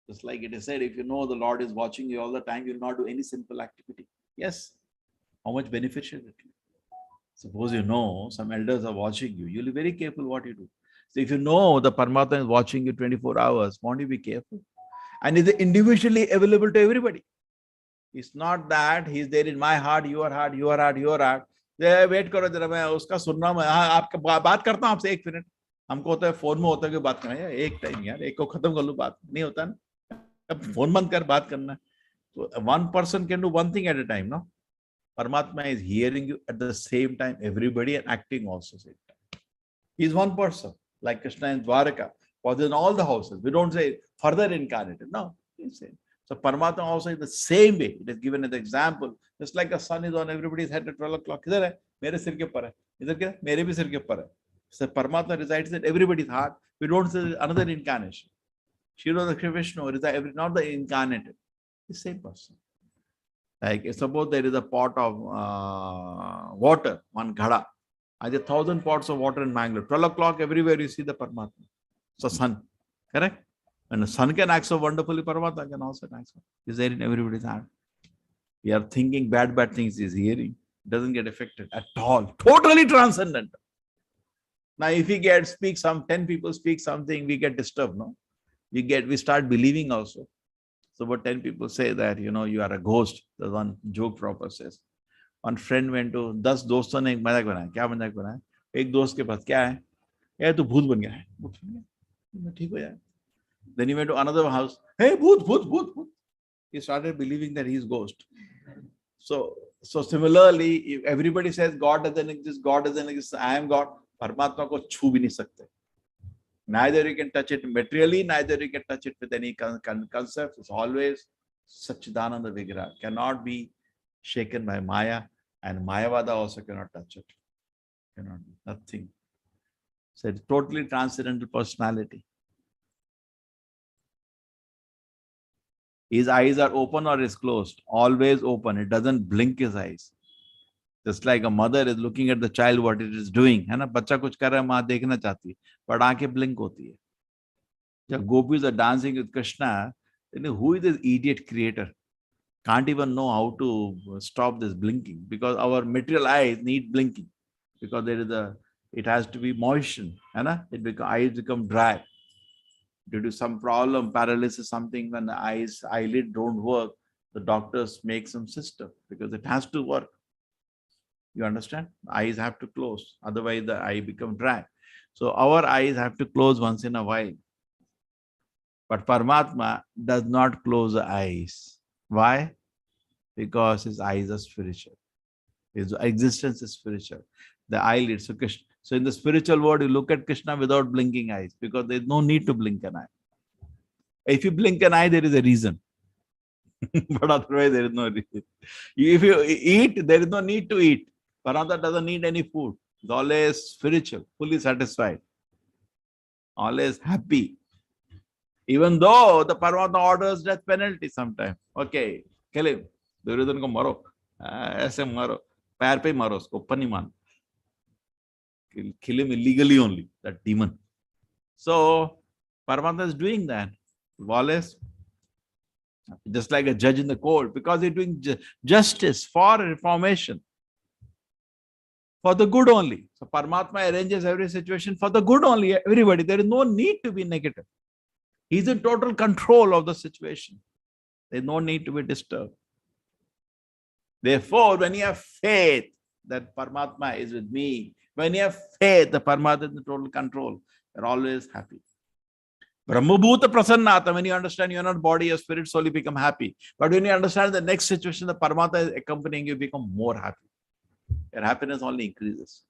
Just like it is said, if you know the Lord is watching you all the time, you will not do any simple activity. Yes. How much beneficial it is. Suppose you know some elders are watching you, you'll be very careful what you do. So if you know the Paramatma is watching you 24 hours, won't you be careful? And is individually available to everybody. It's not that he's there in my heart, your heart, your heart, your heart. Wait करो जरा मैं उसका सुनना मैं आपका बात करता हूँ आपसे 1 मिनट. हमको होता है फोन में होता है कि बात करना है एक टाइम यार एक को खत्म कर लो बात नहीं होता ना. अब फोन बंद कर बात करना. So one person can do one thing at a time, no? Paramatma is hearing you at the same time, everybody, and acting also same time. He is one person, like Krishna in Dwaraka, was in all the houses. We don't say further incarnated. No, he's same. So Paramatma also is the same way. It is given as an example. Just like the sun is on everybody's head at 12 o'clock. Idhar hai, mere sir ke par hai. Idhar kya? Mere bhi sir ke par hai. So Paramatma resides in everybody's heart. We don't say another incarnation. Shiro the Vishnu resides not the incarnated. The same person. Like suppose there is a pot of water, one ghada. I have 1,000 pots of water in Bangalore. 12 o'clock everywhere you see the Paramatma. So sun, correct? And the sun can act so wonderfully, Paramatma can also act so. Is there in everybody's heart. We are thinking bad things is hearing. Doesn't get affected at all. Totally transcendent. Now if we speak 10 people speak something, we get disturbed, no? We start believing also. So what 10 people say that, you know, you are a ghost. The one joke proper says. One friend went to 10 दोस्तों ने एक मजाक बनाया. क्या मजाक बनाया? एक दोस्त के पास क्या है? यार तू भूत बन गया है. भूत बन गया. ठीक हो जाए. Then he went to another house. Hey, bhoot. He started believing that he is ghost. So similarly, if everybody says God doesn't exist, I am God, Paramatma ko chhu bhi nahi sakte. Neither you can touch it materially, neither you can touch it with any concept. It's always Satchidananda Vigraha. Cannot be shaken by Maya, and Mayavada also cannot touch it. Cannot be. Nothing. So it's totally transcendental personality. His eyes are open or is closed. Always open. It doesn't blink his eyes. Just like a mother is looking at the child, what it is doing. है ना? बच्चा कुछ कर रहा है, माँ देखना चाहती है, but आंखें blink होती है. जब gopis are dancing with Krishna, then who is this idiot creator? Can't even know how to stop this blinking, because our material eyes need blinking, because it has to be moistened. है ना? Eyes become dry due to some problem, paralysis, something. When the eyelid don't work, the doctors make some system because it has to work. You understand? Eyes have to close, otherwise the eye become dry. So our eyes have to close once in a while. But Paramatma does not close the eyes. Why? Because his eyes are spiritual. His existence is spiritual. The eyelids. So in the spiritual world, you look at Krishna without blinking eyes, because there is no need to blink an eye. If you blink an eye, there is a reason. But otherwise, there is no reason. If you eat, there is no need to eat. Paramatma doesn't need any food. He's always spiritual, fully satisfied, always happy. Even though the Paramatma orders death penalty sometimes. Okay, kill him. Duryodhana ko maro. Aise maro. Pair pe maro usko. ऊपर नहीं मान. Kill him illegally only, that demon. So Paramatma is doing that. Wallace, just like a judge in the court, because he's doing justice for reformation, for the good only. So Paramatma arranges every situation for the good only, everybody. There is no need to be negative. He's in total control of the situation. There is no need to be disturbed. Therefore, when you have faith that Paramatma is with me, when you have faith that Paramatma is in total control, you're always happy. Brahmabhuta prasannata, when you understand you're not body, your spirit, soul, you become happy. But when you understand the next situation, the Paramatma is accompanying you, become more happy. Your happiness only increases.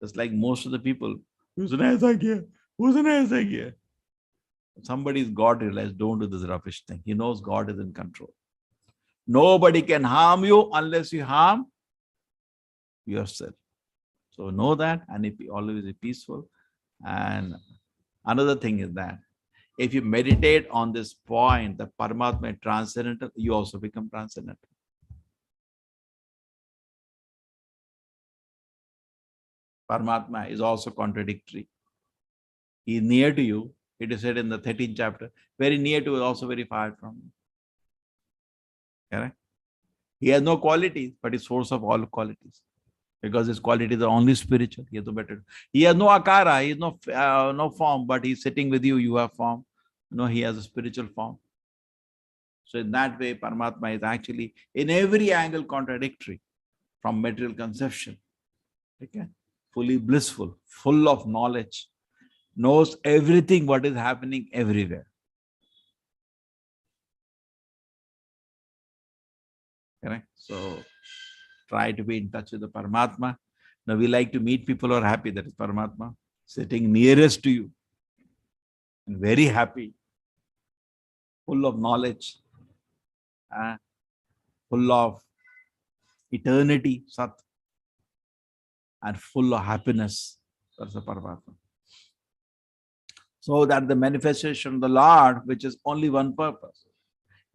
Just like most of the people, somebody's God realized, don't do this rubbish thing. He knows God is in control. Nobody can harm you unless you harm yourself. So know that, and always be peaceful. And another thing is that if you meditate on this point, the Paramatma is transcendental, you also become transcendental. Paramatma is also contradictory. He is near to you. It is said in the 13th chapter, very near to you, also very far from you. Correct? He has no qualities, but is source of all qualities. Because his qualities are only spiritual. He has no better. He has no akara, he has no form, but he's sitting with you, you have form. No, he has a spiritual form. So in that way, Paramatma is actually in every angle contradictory from material conception. Okay? Fully blissful, full of knowledge, knows everything what is happening everywhere. Correct? So try to be in touch with the Paramatma. Now we like to meet people who are happy, that is Paramatma, sitting nearest to you and very happy, full of knowledge, full of eternity, Sat, and full of happiness. That's the Paramatma. So that the manifestation of the Lord, which is only one purpose.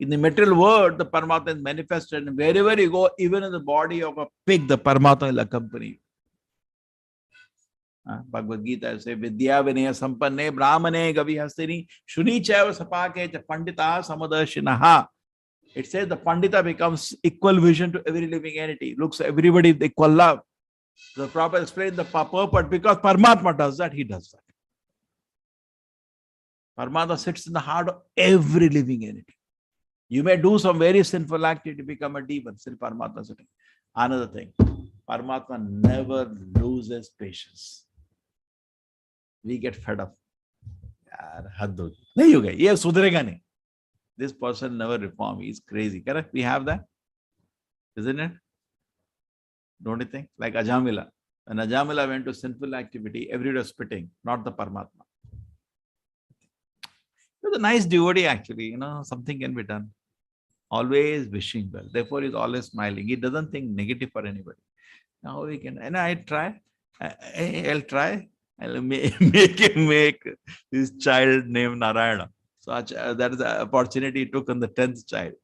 In the material world, the Paramatma is manifested, and wherever you go, even in the body of a pig, the Paramatma will accompany you. Bhagavad Gita says, Vidya Vinaya Sampanne Brahmane Gavi Hastini Shuni Chaiva Sapake Cha Pandita Samadarshinaha. It says the Pandita becomes equal vision to every living entity, looks at everybody with equal love. The Prabhupada explained the purport, because Paramatma does that, he does that. Paramatma sits in the heart of every living entity. You may do some very sinful activity to become a demon, still Paramatma sitting. Another thing, Paramatma never loses patience. We get fed up. This person never reform. He's crazy. Correct? We have that, isn't it? Don't you think? Like Ajamila. When Ajamila went to sinful activity, everybody was spitting, not the Paramatma. He was a nice devotee, actually. Something can be done. Always wishing well. Therefore, he's always smiling. He doesn't think negative for anybody. Now we can, and I'll try. I'll make his child named Narayana. So that is the opportunity he took on the 10th child.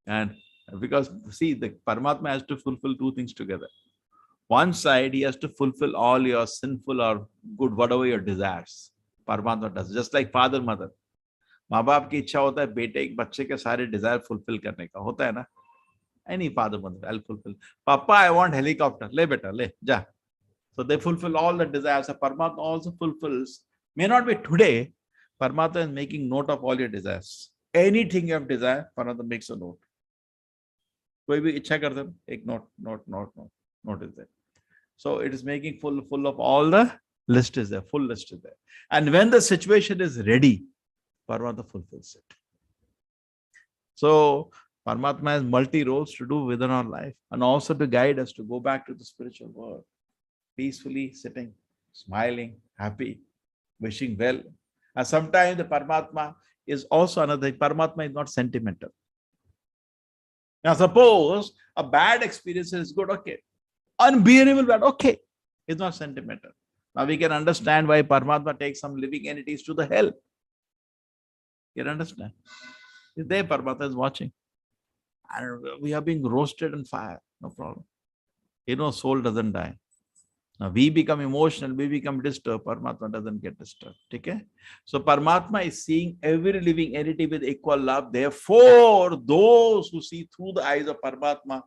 And because, see, the Paramatma has to fulfill two things together. One side, he has to fulfill all your sinful or good, whatever your desires. Paramatma does. Just like father, mother. माँ बाप की इच्छा होता है बेटे एक बच्चे के सारे डिजायर फुलफिल करने का होता है ना. Any father, mother, I'll fulfill. Papa, I want helicopter. Le beta, le, ja. So they fulfill all the desires. So Paramatma also fulfills. May not be today. Paramatma is making note of all your desires. Anything you have desire, Paramatma makes a note. कोई भी इच्छा करते हो, एक note is there. So it is making full of all the list is there, full list is there. And when the situation is ready, Paramatma fulfills it. So Paramatma has multi roles to do within our life, and also to guide us to go back to the spiritual world, peacefully sitting, smiling, happy, wishing well. And sometimes the Paramatma is also another thing. Paramatma is not sentimental. Now suppose a bad experience is good, okay. Unbearable bad, okay. It's not sentimental. Now we can understand why Paramatma takes some living entities to the hell. You can understand? Is there, Paramatma is watching. And we are being roasted in fire. No problem. Soul doesn't die. Now we become emotional, we become disturbed. Paramatma doesn't get disturbed. Okay? So Paramatma is seeing every living entity with equal love. Therefore, those who see through the eyes of Paramatma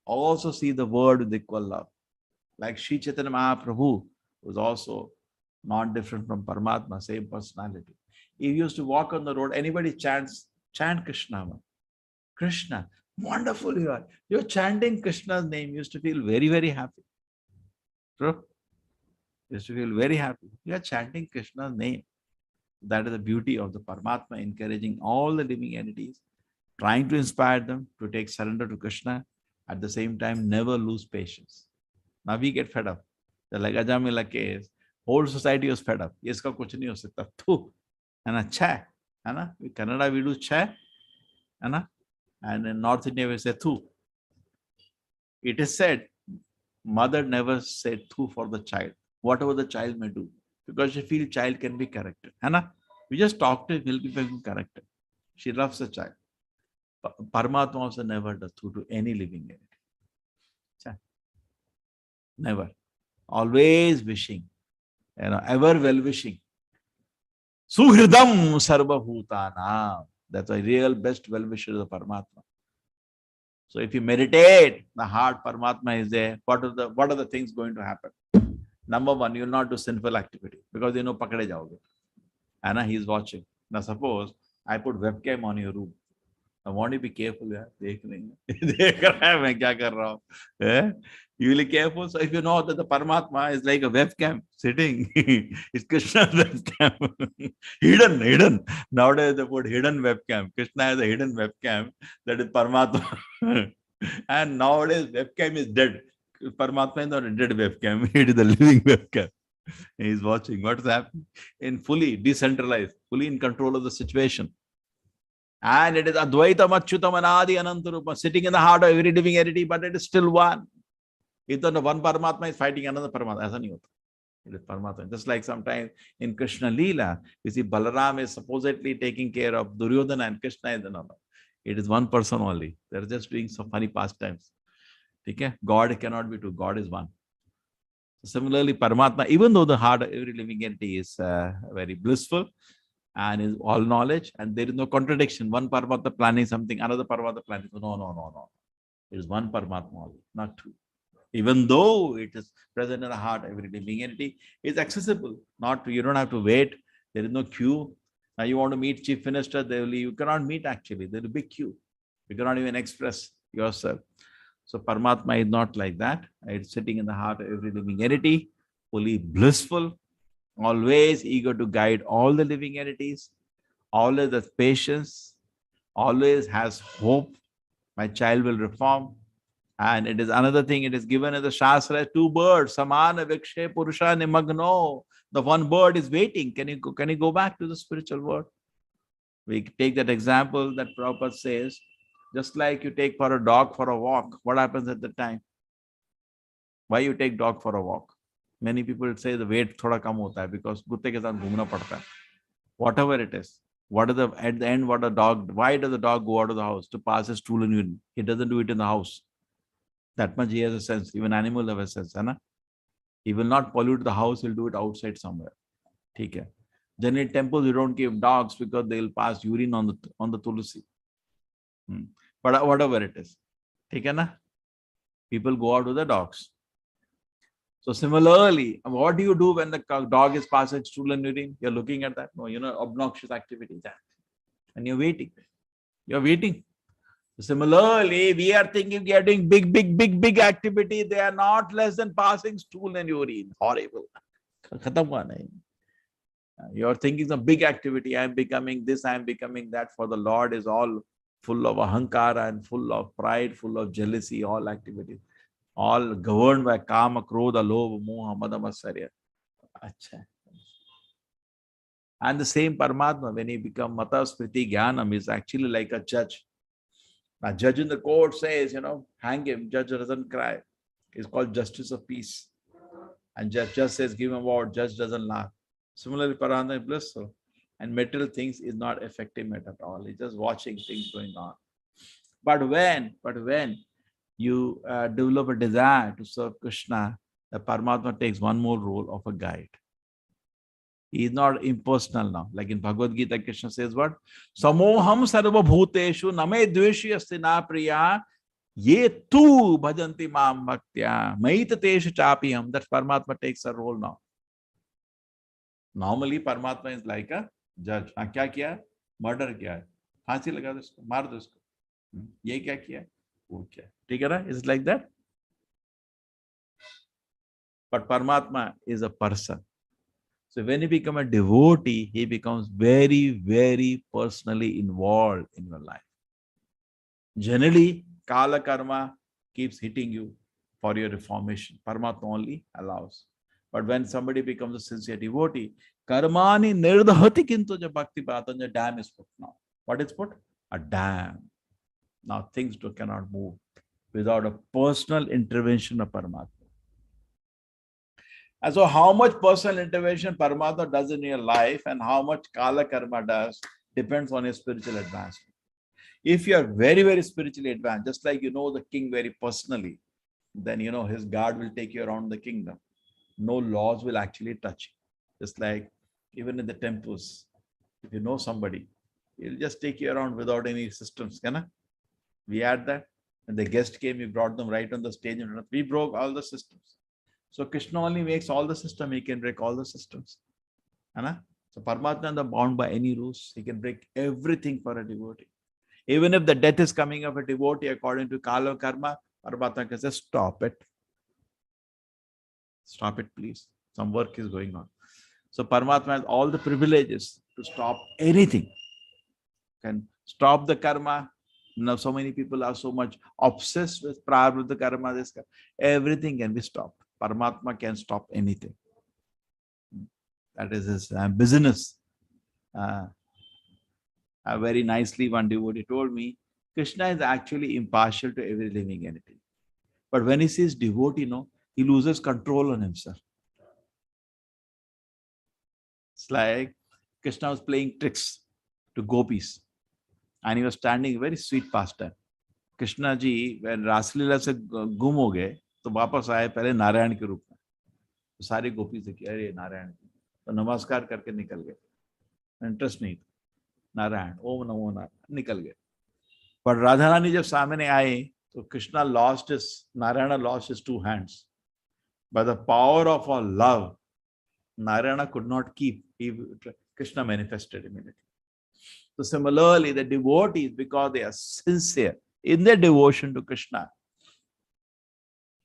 also see the world with equal love. Like Sri Chaitanya Mahaprabhu was also not different from Paramatma, same personality. If you used to walk on the road, anybody chant Krishna. Krishna, wonderful you are. You're chanting Krishna's name. You used to feel very, very happy. True? You used to feel very happy. You are chanting Krishna's name. That is the beauty of the Paramatma, encouraging all the living entities, trying to inspire them to take surrender to Krishna, at the same time never lose patience. Now we get fed up. Like Ajamila case, whole society was fed up. Iska kuch nahi ho sakta. Thu. And cha. In Kannada we do cha. And in North India we say thu. It is said, mother never said thu for the child, whatever the child may do, because she feels child can be corrected. We just talk to him, he'll be corrected. She loves the child. Paramatma also never does thu to any living entity. Never. Always wishing, ever well-wishing. Suhridam sarva bhutana. That's a real best well-wisher of the Paramatma. So if you meditate, the heart Paramatma is there. What are the things going to happen? Number one, you will not do sinful activity because pakade jaoge. He is watching. Now suppose I put webcam on your room. I want you to be careful. You will be careful. So if you know that the Paramatma is like a webcam sitting, it's Krishna's webcam. hidden. Nowadays they put hidden webcam. Krishna is a hidden webcam. That is Paramatma. And nowadays webcam is dead. Paramatma is not a dead webcam. It is a living webcam. He is watching what is happening in fully decentralized, fully in control of the situation. And it is Advaitam Achyutam Anadi Anantarupa, sitting in the heart of every living entity, but it is still one. It's not one Paramatma is fighting another Paramatma. It is Paramatma. Just like sometimes in Krishna Leela, we see Balaram is supposedly taking care of Duryodhana and Krishna is another. It is one person only. They are just doing some funny pastimes. Okay? God cannot be two. God is one. Similarly, Paramatma, even though the heart of every living entity is very blissful, and is all knowledge, and there is no contradiction. One Paramatma planning something, another Paramatma planning. No. It is one Paramatma only, not two. Even though it is present in the heart, every living entity is accessible. You don't have to wait. There is no queue. Now you want to meet Chief Minister, you cannot meet actually. There is a big queue. You cannot even express yourself. So Paramatma is not like that. It's sitting in the heart of every living entity, fully blissful, always eager to guide all the living entities, always has patience, always has hope. My child will reform. And it is another thing, it is given as a Shastra, two birds, Samana Vikshe Purusha Nimagno. The one bird is waiting. Can you go back to the spiritual world? We take that example that Prabhupada says, just like you take for a dog for a walk, what happens at the time? Why you take dog for a walk? Many people say the weight thoda kam hota hai because kutte ke saath ghumna padta hai. Whatever it is, at the end, why does the dog go out of the house? To pass his stool and urine. He doesn't do it in the house. That much he has a sense. Even animal have a sense. He will not pollute the house, he'll do it outside somewhere. Okay. Generally, temples, you don't give dogs because they'll pass urine on the Tulusi. But whatever it is. Okay, na? People go out with the dogs. So similarly, what do you do when the dog is passing stool and urine? You're looking at that. No, obnoxious activity. And you're waiting. You're waiting. Similarly, we are thinking we are doing big activity. They are not less than passing stool and urine. Horrible. You're thinking of big activity. I am becoming this, I am becoming that. For the Lord is all full of ahankara and full of pride, full of jealousy, all activities. All governed by kama, krodha, lobha, moha, mada, matsarya. And the same Paramatma, when he becomes Mata Smriti Jnanam, is actually like a judge. Now, judge in the court says, hang him. Judge doesn't cry. It's called justice of peace. And judge just says, give him a award. Judge doesn't laugh. Similarly, Paramatma is blissful. And material things is not affecting it at all. He's just watching things going on. But when you develop a desire to serve Krishna, the Paramatma takes one more role of a guide. He is not impersonal now. Like in Bhagavad Gita, Krishna says what? Samoham sarva bhuteshu name dveshi asti na priya ye tu bhajanti mam bhaktya maitateshu chapiyam. That Paramatma takes a role now. Normally, Paramatma is like a judge. हाँ क्या किया? Murder किया है. फांसी लगा दो इसको, मार दो इसको. ये क्या किया? वो क्या? ठीक है ना? It's like that. But Paramatma is a person. So when you become a devotee, he becomes very, very personally involved in your life. Generally, Kala Karma keeps hitting you for your reformation. Paramatma only allows. But when somebody becomes a sincere devotee, karmani nirdhati kintu ja bhakti patan, a dam is put now. What is put? A dam. Now things cannot move without a personal intervention of Paramatma. And so how much personal intervention Paramatma does in your life and how much Kala Karma does depends on your spiritual advancement. If you are very, very spiritually advanced, just like you know the king very personally, then you know his guard will take you around the kingdom. No laws will actually touch you. Just like even in the temples, if you know somebody, he'll just take you around without any systems. We had that. When the guest came, we brought them right on the stage and we broke all the systems. So Krishna only makes all the system, he can break all the systems. So Paramatma is not bound by any rules. He can break everything for a devotee. Even if the death is coming of a devotee according to Kala Karma, Paramatma can say, stop it. Stop it, please. Some work is going on. So Paramatma has all the privileges to stop anything. Can stop the karma. Now so many people are so much obsessed with prarabdha karma, this karma. Everything can be stopped. Paramatma can stop anything. That is his business. Very nicely one devotee told me, Krishna is actually impartial to every living entity. But when he sees devotee, he loses control on himself. It's like Krishna was playing tricks to gopis. And he was standing very sweet pastime. Krishna ji, when Raslila se gum ho gaye, तो वापस आए पहले नारायण के रूप में. तो सारी गोपी से किया अरे नारायण, तो नमस्कार करके निकल गए. इंटरेस्ट नहीं, नारायण ओम नमो नारायण, निकल गए. पर राधा रानी जब सामने आए तो Krishna lost his, Narayana lost his two hands. By the power of our love, Narayana could not keep. Krishna manifested immediately. So similarly, the devotees, because they are sincere in their devotion to Krishna,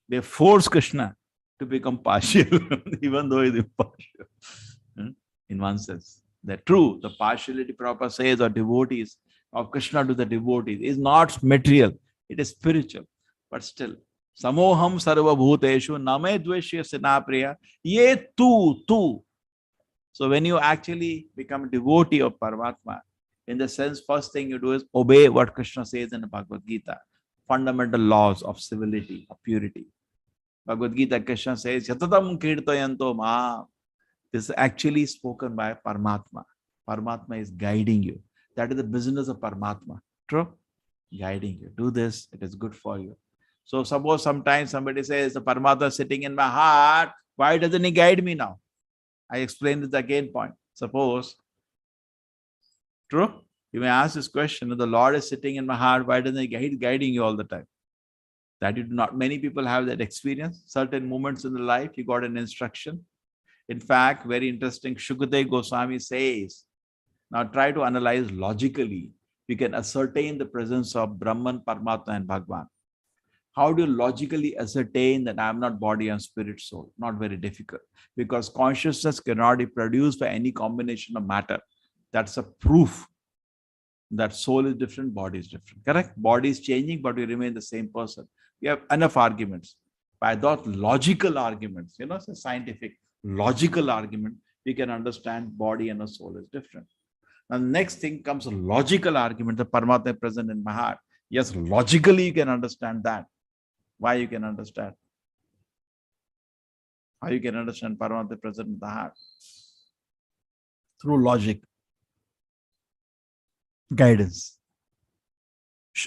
they force Krishna to become partial, even though he is impartial. In one sense, that true, the partiality Prabhupada says of devotees, of Krishna to the devotees, is not material, it is spiritual. But still, samoham sarva bhuteshu name dveshya sinapriya ye tu. So when you actually become a devotee of Paramatma, in the sense, first thing you do is obey what Krishna says in the Bhagavad Gita, fundamental laws of civility, of purity. Bhagavad Gita, Krishna says, Yatatam kirtayanto ma. This is actually spoken by Paramatma. Paramatma is guiding you. That is the business of Paramatma. True? Guiding you. Do this, it is good for you. So suppose sometimes somebody says, the Paramatma is sitting in my heart, why doesn't he guide me now? I explained this again point. Suppose, true? You may ask this question, if the Lord is sitting in my heart, why doesn't he guiding you all the time? That you do not. Many people have that experience. Certain moments in the life, you got an instruction. In fact, very interesting, Shukadeva Goswami says, now try to analyze logically. You can ascertain the presence of Brahman, Paramatma and Bhagavan. How do you logically ascertain that I am not body and spirit soul? Not very difficult. Because consciousness cannot be produced by any combination of matter. That's a proof that soul is different, body is different. Correct? Body is changing, but we remain the same person. We have enough arguments. By that logical arguments, it's a scientific logical argument, we can understand body and a soul is different. Now, the next thing comes a logical argument, the Paramatma is present in my heart. Yes, logically you can understand that. Why you can understand? How you can understand Paramatma is present in the heart? Through logic. Guidance.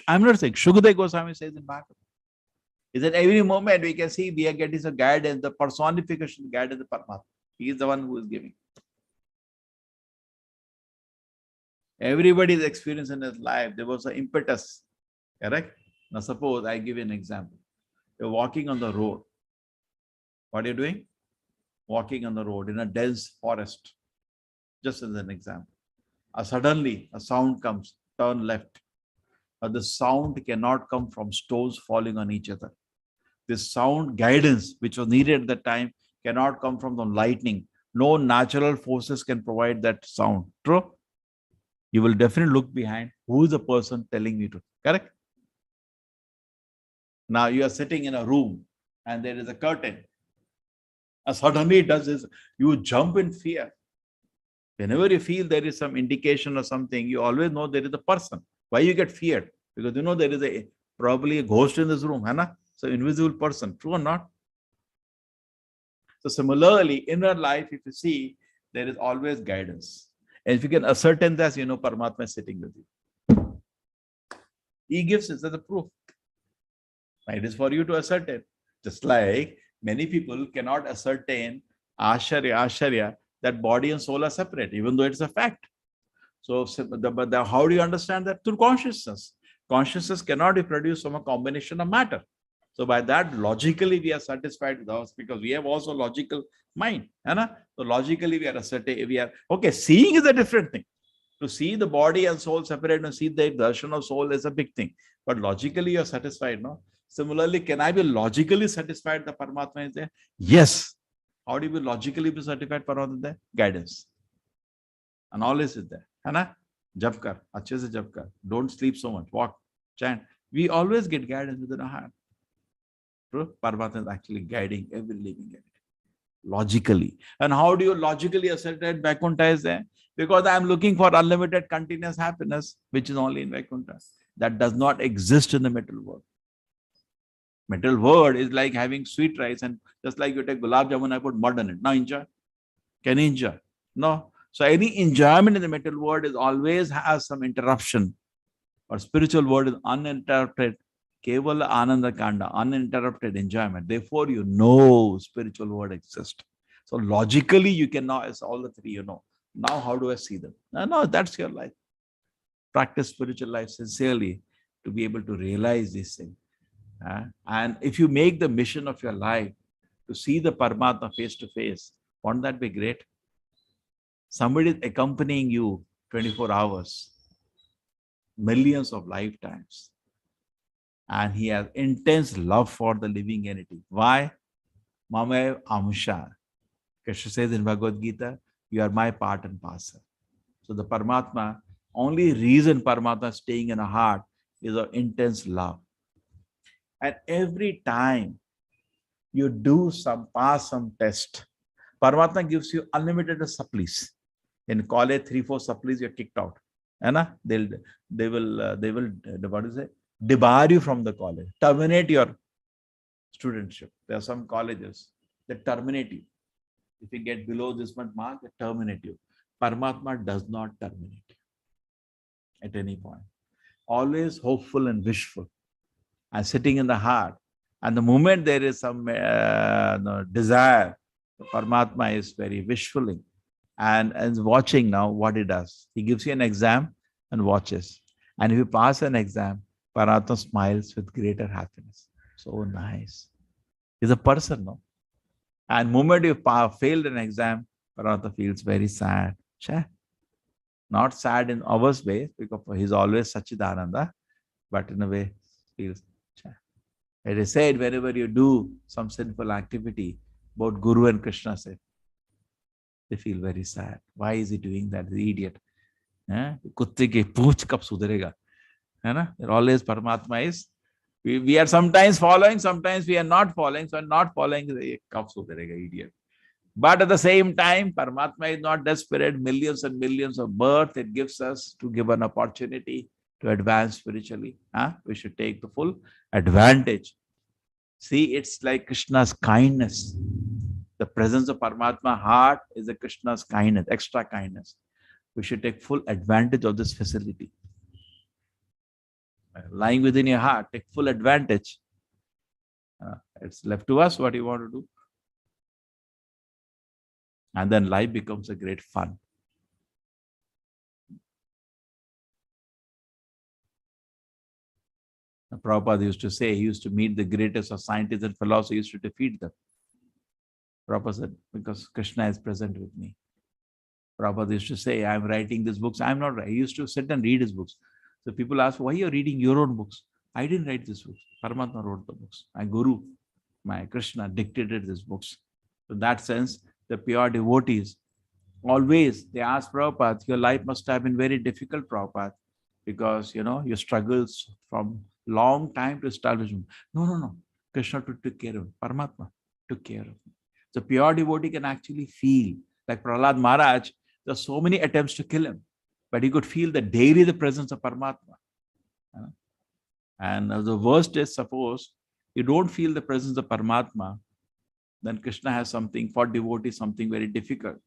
I'm not saying, Shukadeva Goswami says in Bhagavatam, is that every moment we can see we are getting some guidance, the personification guidance of Paramatma. He is the one who is giving. Everybody's experience in his life, there was an impetus. Correct? Now suppose I give you an example. You're walking on the road. What are you doing? Walking on the road in a dense forest. Just as an example. Suddenly a sound comes, turn left. The sound cannot come from stones falling on each other. This sound guidance, which was needed at the time, cannot come from the lightning. No natural forces can provide that sound. True? You will definitely look behind. Who is the person telling me to? Correct? Now you are sitting in a room and there is a curtain. And suddenly it does this, you jump in fear. Whenever you feel there is some indication or something, you always know there is a person. Why you get feared? Because you know there is probably a ghost in this room, Hannah? So invisible person, true or not? So similarly, inner life, if you see, there is always guidance. And if you can ascertain that, you know Paramatma is sitting with you. He gives it as a proof. It is for you to ascertain. Just like many people cannot ascertain Asharya, that body and soul are separate, even though it's a fact. So, how do you understand that? Through consciousness. Consciousness cannot be produced from a combination of matter. So by that, logically, we are satisfied with us because we have also logical mind. So logically, we are ascertain. Okay, seeing is a different thing. To see the body and soul separate and see the darshan of soul is a big thing. But logically, you are satisfied, no? Similarly, can I be logically satisfied that Paramatma is there? Yes. How do you be logically be satisfied Paramatma is there? Guidance. And always is there. Jap kar, achhe se jap kar. Don't sleep so much. Walk, chant. We always get guidance within our heart. True? Paramatma is actually guiding every living entity. Logically. And how do you logically ascertain Vaikuntha is there? Because I am looking for unlimited continuous happiness, which is only in Vaikuntha. That does not exist in the material world. Material world is like having sweet rice, and just like you take gulab jamun, I put mud in it. Now enjoy. Can you enjoy? No. So any enjoyment in the material world is always has some interruption. Or spiritual world is uninterrupted. Kevala Ananda Kanda, uninterrupted enjoyment. Therefore, you know spiritual world exists. So logically, you can know it's all the three, you know. Now, how do I see them? No, that's your life. Practice spiritual life sincerely to be able to realize these things. And if you make the mission of your life to see the Paramatma face to face, won't that be great? Somebody is accompanying you 24 hours, millions of lifetimes. And he has intense love for the living entity. Why? Mamaev Amsha. Krishna says in Bhagavad Gita, you are my part and parcel. So the Paramatma, only reason Paramatma is staying in a heart is of intense love. And every time you do pass some test, Paramatma gives you unlimited supplies. In college, 3-4 supplies, you're kicked out. They will what is it? Debar you from the college, terminate your studentship. There are some colleges that terminate you. If you get below this much mark, they terminate you. Paramatma does not terminate you at any point. Always hopeful and wishful and sitting in the heart. And the moment there is some desire, Paramatma is very wishful and watching now what he does. He gives you an exam and watches. And if you pass an exam, Paramatma smiles with greater happiness. So nice. He's a person, no? And moment you failed an exam, Paramatma feels very sad. Not sad in our way, because he's always Sachidananda, but in a way feels. It is said whenever you do some sinful activity, both Guru and Krishna say, they feel very sad. Why is he doing that? The idiot. Kutte ke pooch kab sudharega. They're always Paramatma is. We are sometimes following, sometimes we are not following. So not following is kab sudharega, idiot. But at the same time, Paramatma is not desperate. Millions and millions of birth it gives us to give an opportunity to advance spiritually. We should take the full advantage. See, it's like Krishna's kindness. The presence of Paramatma heart is a Krishna's kindness, extra kindness. We should take full advantage of this facility. Lying within your heart, take full advantage. It's left to us what you want to do. And then life becomes a great fun. Prabhupada used to say, he used to meet the greatest of scientists and philosophers, he used to defeat them. Prabhupada said, because Krishna is present with me. Prabhupada used to say, I'm writing these books. I'm not writing. He used to sit and read his books. So people ask, why are you reading your own books? I didn't write these books. Paramatma wrote the books. My Guru, my Krishna dictated these books. So in that sense, the pure devotees, always, they ask Prabhupada, your life must have been very difficult, Prabhupada, because, your struggles from long time to establishment. No. Krishna took care of him. Paramatma took care of him. The pure devotee can actually feel, like Prahlad Maharaj, there are so many attempts to kill him, but he could feel the daily the presence of Paramatma. And the worst is, suppose you don't feel the presence of Paramatma, then Krishna has something for devotees, something very difficult.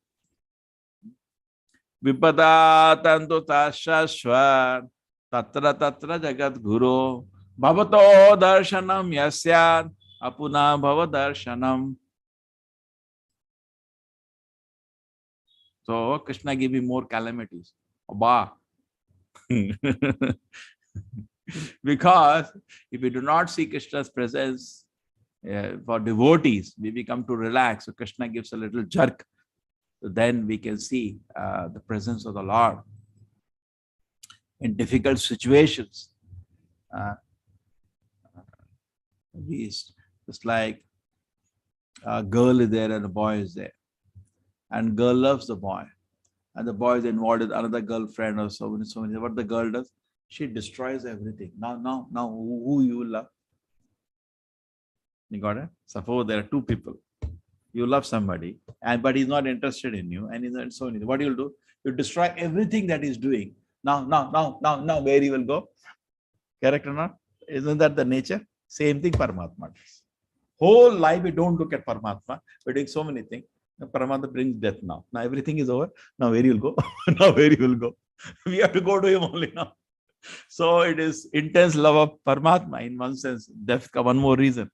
Vipada tantuta shashvat tatra tatra jagat guru bhavato darshanam yasya apuna bhava darshanam. So Krishna gave me more calamities. Abba. Because if we do not see Krishna's presence for devotees, we become too relaxed. So Krishna gives a little jerk. So then we can see the presence of the Lord in difficult situations. It's like a girl is there and a boy is there. And girl loves the boy. And the boy is involved with another girlfriend or so many. What the girl does? She destroys everything. Now, who you love? You got it? Suppose there are two people. You love somebody, but he's not interested in you, and he's not so on. What you'll do? You destroy everything that he's doing. Now, where he will go? Correct or not? Isn't that the nature? Same thing Paramatma does. Whole life we don't look at Paramatma. We're doing so many things. Paramatma brings death now. Now everything is over. Now where you'll go? Now where you will go? We have to go to him only now. So it is intense love of Paramatma in one sense. Death, one more reason.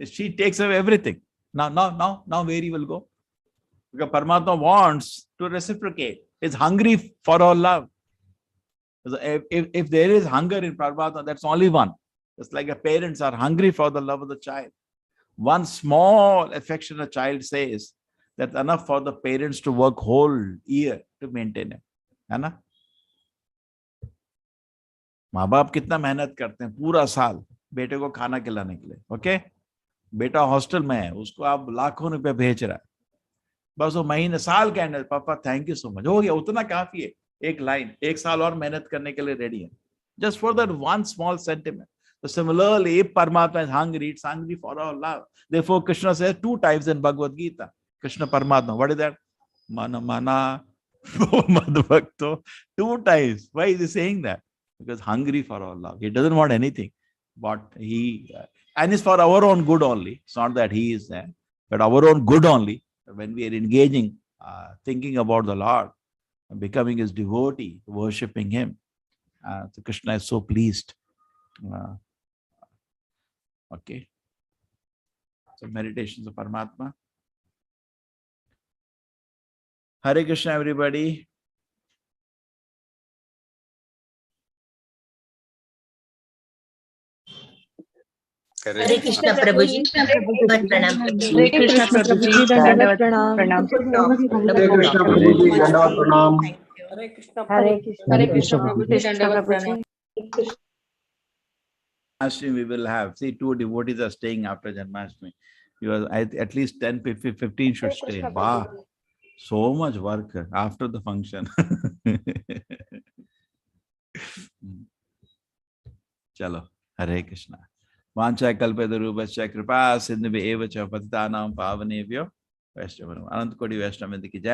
She takes away everything. Now where he will go? Because Paramatma wants to reciprocate. Is hungry for our love. So if there is hunger in Paramatma, that's only one. Just like the parents are hungry for the love of the child. One small affection a child says, that's enough for the parents to work whole year to maintain it. है ना? माँ बाप कितना मेहनत करते हैं पूरा साल बेटे को खाना खिलाने के लिए. ओके, बेटा हॉस्टल में है, उसको आप लाखों रुपए भेज रहा है, बस वो महीने साल के अंदर पापा थैंक यू सो मच हो गया, उतना काफी है. एक लाइन, एक साल और मेहनत करने के लिए रेडी है, just for that one small sentiment. So similarly, if Paramatma is hungry, it's hungry for our love. Therefore, Krishna says 2 times in Bhagavad Gita, Krishna Paramatma. What is that? Mana mana madbhakto. 2 times. Why is he saying that? Because hungry for our love. He doesn't want anything, but and it's for our own good only. It's not that he is there, but our own good only. When we are engaging, thinking about the Lord, becoming his devotee, worshipping him, so Krishna is so pleased. Okay. So meditations of Paramatma. Hare Krishna, everybody. Hare Krishna Prabhuji. Pranam. Hare Krishna Prabhuji, Dandavat Pranam. Hare Krishna Prabhuji, Dandavat Pranam. Hare Krishna Prabhuji, Dandavat Pranam. Janmashtami we will have. See, 2 devotees are staying after Janmashtami. At least 10, 15 should stay. Bah, so much work after the function. Chalo, Hare Krishna. Vancha kalpedarubhascha kripa sindhubhya eva cha patitanam pavanebhyo Vaishnavanam. Anant Kodi Vaishnavindiki Jai.